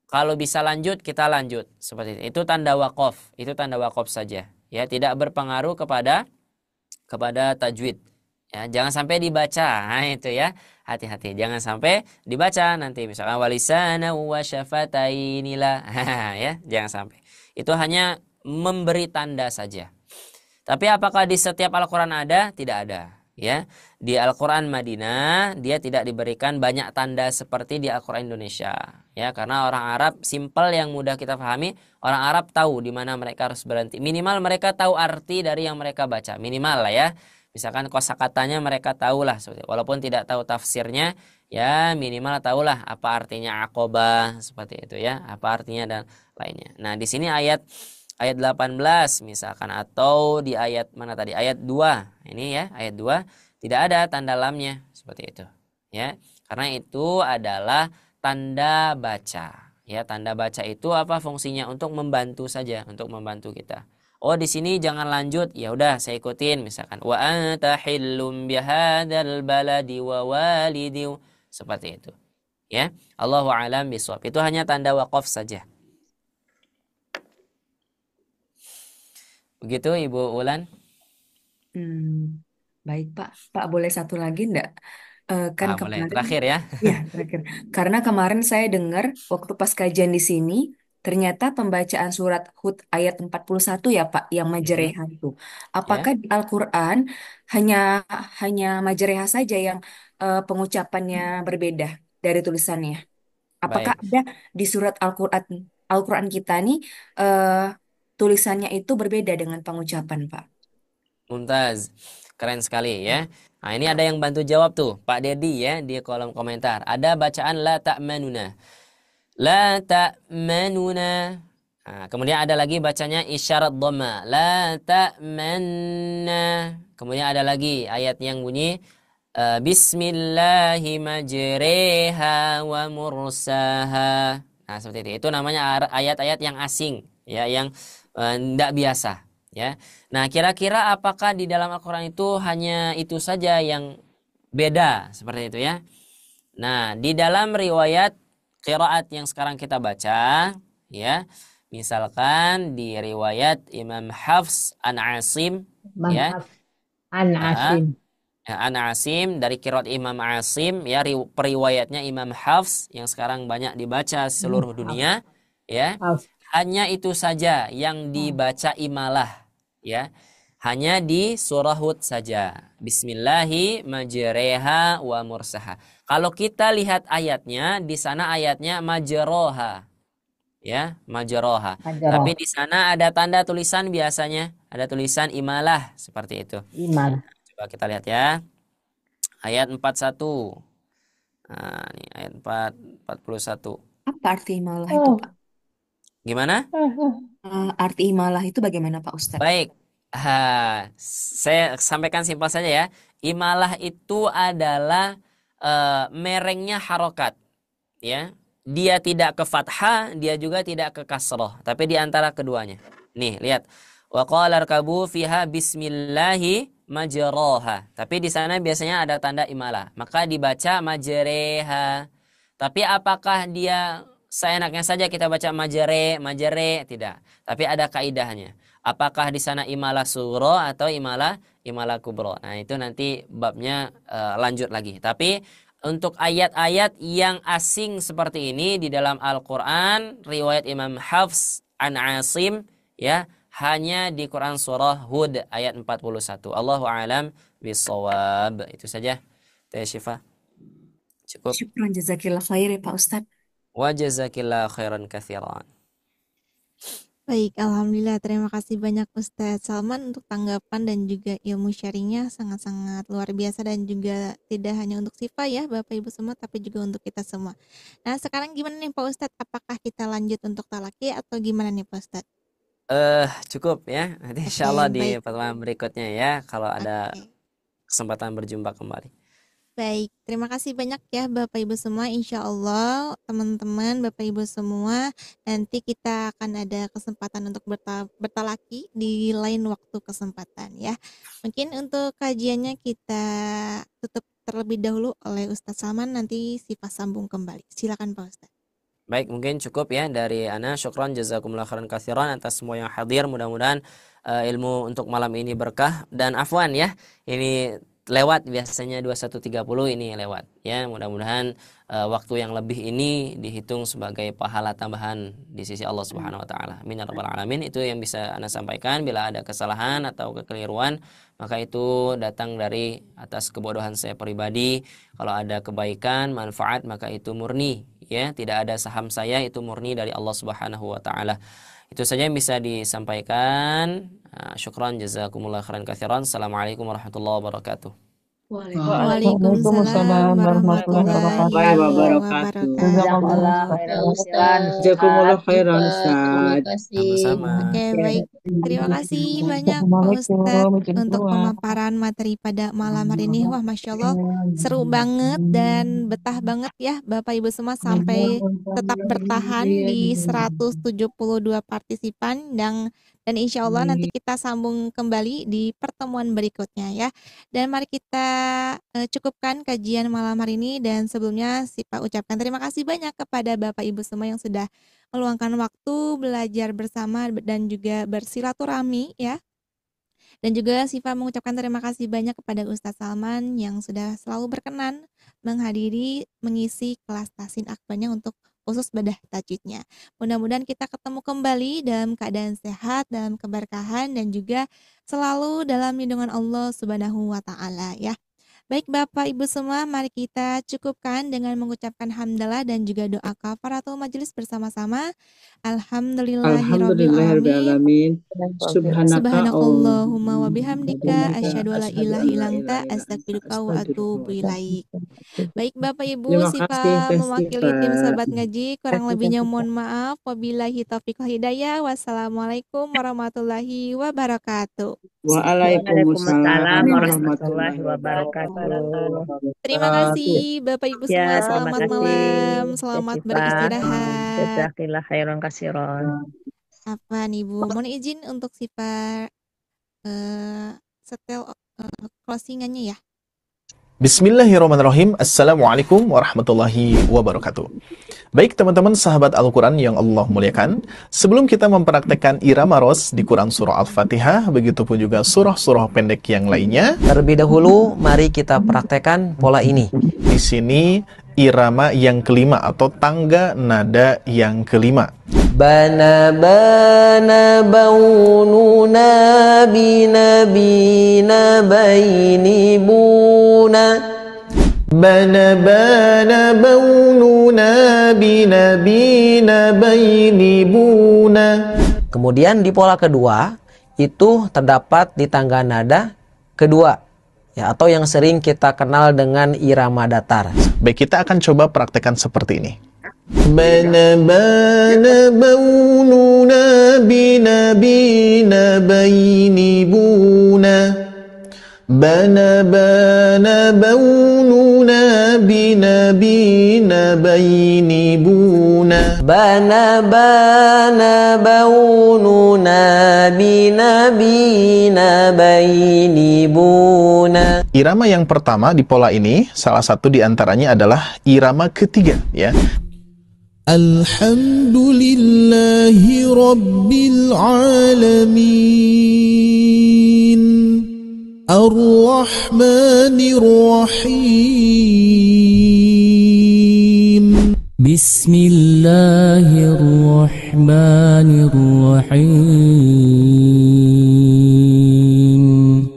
kalau bisa lanjut, kita lanjut, seperti itu. Itu tanda waqaf, saja, ya, tidak berpengaruh kepada tajwid. Ya, jangan sampai dibaca. Nah, itu, ya. Hati-hati, jangan sampai dibaca nanti misalkan walisana wa syafatainila. Ya, jangan sampai. Itu hanya memberi tanda saja. Tapi apakah di setiap Al-Qur'an ada? Tidak ada, ya. Di Al-Qur'an Madinah dia tidak diberikan banyak tanda seperti di Al-Qur'an Indonesia, ya, karena orang Arab simpel yang mudah kita pahami. Orang Arab tahu di mana mereka harus berhenti. Minimal mereka tahu arti dari yang mereka baca, minimal lah, ya. Misalkan kosakatanya mereka tahulah, walaupun tidak tahu tafsirnya, ya, minimal tahulah apa artinya aqobah, seperti itu, ya, apa artinya dan lainnya. Nah, di sini ayat 18 misalkan, atau di ayat mana tadi? Ayat 2. Ini, ya, ayat 2 tidak ada tanda lamnya, seperti itu, ya. Karena itu adalah tanda baca. Ya, tanda baca itu apa fungsinya? Untuk membantu saja, untuk membantu kita. Oh, di sini jangan lanjut, ya udah saya ikutin, misalkan wa anta hillum bihadzal baladi wa walidi, seperti itu, ya. Allahu a'lam bishawab. Itu hanya tanda waqaf saja. Begitu Ibu Ulan. Baik Pak. Pak boleh satu lagi enggak? Kan Boleh. kemarin, Terakhir, ya. ya terakhir. Karena kemarin saya dengar waktu pas kajian di sini, ternyata pembacaan surat Hud ayat 41 ya Pak, yang majreha itu. Apakah di Al-Quran hanya majereha saja yang pengucapannya berbeda dari tulisannya? Apakah Baik. ada di surat Al-Quran kita nih tulisannya itu berbeda dengan pengucapan Pak? Mumtaz. Keren sekali, ya. Nah, ini ada yang bantu jawab tuh, Pak Dedi, ya, di kolom komentar. Ada bacaan la ta'manuna. La ta'manuna. Nah, kemudian ada lagi bacanya isyarat dhamma. La ta'manna. Kemudian ada lagi ayat yang bunyi Bismillahi majreha wa mursaha. Nah, seperti itu. Itu namanya ayat-ayat yang asing, ya, yang tidak biasa, ya. Nah, kira-kira apakah di dalam Al-Qur'an itu hanya itu saja yang beda seperti itu ya? Nah, di dalam riwayat qiraat yang sekarang kita baca, ya, misalkan di riwayat Imam Hafs an Asim, ya, An Asim. An Asim dari qiraat Imam Asim, ya, periwayatnya Imam Hafs yang sekarang banyak dibaca seluruh dunia, ya. Hanya itu saja yang dibaca imalah, ya. Hanya di surah Hud saja. Bismillahi majreha wa mursaha. Kalau kita lihat ayatnya, di sana ayatnya majroha. Ya, majroha. Tapi di sana ada tanda tulisan biasanya. Ada tulisan imalah seperti itu. Imal. Coba kita lihat ya. Ayat 41. Nah, ini ayat 41. Apa arti imalah itu, Pak? Gimana? Arti imalah itu bagaimana, Pak Ustadz? Baik. Saya sampaikan simpel saja ya. Imalah itu adalah merengnya harokat, ya. Dia tidak ke fathah, dia juga tidak ke kasroh, tapi di antara keduanya. Nih, lihat. Wa qala arkabu fiha bismillahi majroha. Tapi di sana biasanya ada tanda imalah, maka dibaca majreha. Tapi apakah dia seenaknya saja kita baca majere, tidak. Tapi ada kaidahnya. Apakah di sana imalah sugro atau imalah kubro. Nah, itu nanti babnya lanjut lagi. Tapi untuk ayat-ayat yang asing seperti ini di dalam Al-Qur'an, riwayat Imam Hafs an Asim, ya, hanya di Quran surah Hud ayat 41. Allahu a'lam bishawab. Itu saja. Teh Syifa. Cukup. Syukran jazakillah khair ya Pak Ustadz. Wa jazakillah khairan katsiran. Baik, alhamdulillah. Terima kasih banyak Ustadz Salman untuk tanggapan dan juga ilmu sharingnya sangat-sangat luar biasa dan juga tidak hanya untuk Syifa ya Bapak Ibu semua, tapi juga untuk kita semua. Nah, sekarang gimana nih Pak Ustadz? Apakah kita lanjut untuk talaki atau gimana nih Pak Ustadz? Cukup ya. Nanti insya Allah di baik. pertemuan berikutnya ya, kalau ada kesempatan berjumpa kembali. Baik, terima kasih banyak ya Bapak Ibu semua. Insya Allah teman-teman Bapak Ibu semua, nanti kita akan ada kesempatan untuk bertalaki di lain waktu kesempatan ya. Mungkin untuk kajiannya kita tutup terlebih dahulu oleh Ustadz Salman, nanti Syifa sambung kembali. Silakan Pak Ustadz. Baik, mungkin cukup ya dari ana. Syukran jazakumullah khairan katsiran atas semua yang hadir. Mudah-mudahan ilmu untuk malam ini berkah, dan afwan ya, ini lewat, biasanya 21.30 ini lewat ya. Mudah-mudahan waktu yang lebih ini dihitung sebagai pahala tambahan di sisi Allah Subhanahu wa taala. Amin ya rabbal alamin. Itu yang bisa Ana sampaikan. Bila ada kesalahan atau kekeliruan, maka itu datang dari atas kebodohan saya pribadi. Kalau ada kebaikan, manfaat, maka itu murni ya, tidak ada saham saya, itu murni dari Allah Subhanahu wa taala. Itu saja yang bisa disampaikan. Syukran jazakumullah khairan katsiran. Assalamualaikum warahmatullahi wabarakatuh. Waalaikumsalam warahmatullahi wabarakatuh. Jazakumullah khairan Ustaz. Sama-sama. Oke, baik. Terima kasih banyak Pak Ustadz untuk pemaparan materi pada malam hari ini. Wah, Masya Allah, seru banget dan betah banget ya Bapak Ibu semua, sampai tetap bertahan di 172 partisipan, dan insya Allah nanti kita sambung kembali di pertemuan berikutnya ya. Dan mari kita cukupkan kajian malam hari ini, dan sebelumnya Syifa ucapkan terima kasih banyak kepada Bapak Ibu semua yang sudah meluangkan waktu belajar bersama dan juga bersilaturahmi ya. Dan juga Syifa mengucapkan terima kasih banyak kepada Ustadz Salman yang sudah selalu berkenan menghadiri mengisi kelas tahsin akbarnya untuk khusus bedah tajwidnya. Mudah-mudahan kita ketemu kembali dalam keadaan sehat, dalam keberkahan, dan juga selalu dalam lindungan Allah Subhanahu wa taala ya. Baik Bapak Ibu semua, mari kita cukupkan dengan mengucapkan hamdalah dan juga doa kafaratul majelis bersama-sama. Alhamdulillahirabbil alamin. Subhanakallahumma wa bihamdika asyhadu alla ilaha illa anta astaghfiruka wa atubu ilaik. Baik Bapak Ibu, Syifa mewakili tim sahabat ngaji, kurang lebihnya mohon maaf. Wabillahi taufiq wal hidayah. Wassalamualaikum warahmatullahi wabarakatuh. Waalaikumsalam warahmatullahi wabarakatuh. Terima kasih Bapak Ibu semua. Ya, terima Selamat kasih malam. Teh Selamat Syifa. beristirahat. Jazakillah khairan kasiron. Apa nih Bu? Mohon izin untuk Syifa setel closingannya ya. Bismillahirrahmanirrahim. Assalamualaikum warahmatullahi wabarakatuh. Baik teman-teman sahabat Al-Quran yang Allah muliakan, sebelum kita mempraktekkan irama ros di Quran Surah Al-Fatihah, begitupun juga surah-surah pendek yang lainnya, terlebih dahulu mari kita praktekkan pola ini. Di sini irama yang kelima atau tangga nada yang kelima. Bana bana baununa bina bina baini buna. Bana bana baununa bina bina baini buna. Kemudian di pola kedua itu terdapat di tangga nada kedua, ya, atau yang sering kita kenal dengan irama datar. Baik, kita akan coba praktekkan seperti ini. Bana bana baununa bina bina baini buna. Bana bana baununa bina bina baini buna. Bana bana baununa bina bina baini buna. Irama yang pertama di pola ini, salah satu di antaranya adalah irama ketiga, ya. Alhamdulillahi Rabbil Alamin Ar-Rahmanir Rahim Bismillahirrahmanirrahim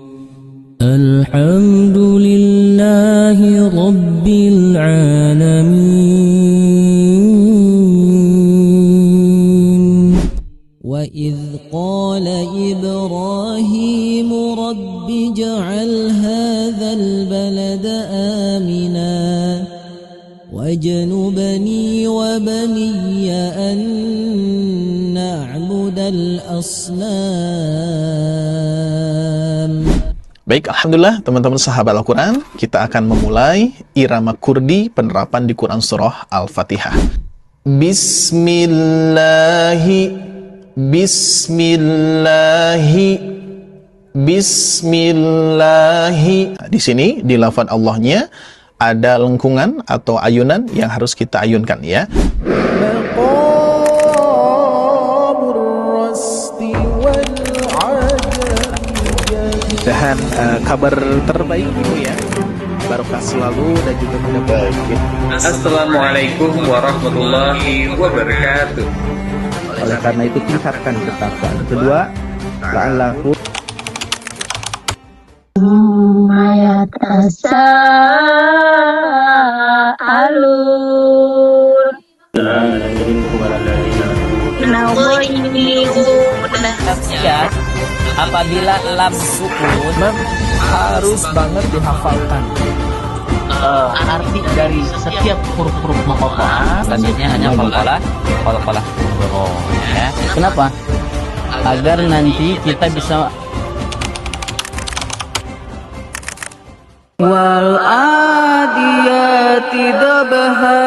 Alhamdulillahi Rabbil Alamin Wa idh qala Ibrahim Rabbi ja'al hadzal balada amina wajnubni wa baniya an na'budal asnam. Baik, alhamdulillah teman-teman sahabat Al-Quran, kita akan memulai irama kurdi penerapan di Quran Surah Al-Fatihah. Bismillahi, Bismillahi, Bismillahi. Di sini di lafaz Allahnya ada lengkungan atau ayunan yang harus kita ayunkan, ya. Dan kabar terbaik itu ya, barokah selalu dan juga mudah-mudahan. Assalamualaikum warahmatullahi wabarakatuh. Oleh karena itu tingkatkan ketakwaan. Kedua, la'allahu yatasaalun. Apabila lam sukun harus banget dihafalkan. Arti dari setiap huruf-huruf muqatta'ah selanjutnya hanya qalqalah ya. Kenapa? Agar nanti kita bisa wal adiyati dabha.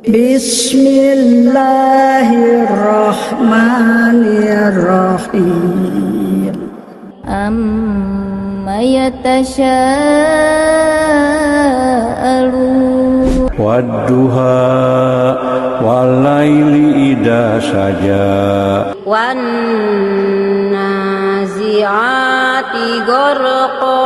Bismillahirrahmanirrahim. Amma yatasyaa'alun. wadduha walaili idha saja. Wan nazi'ati gharqa.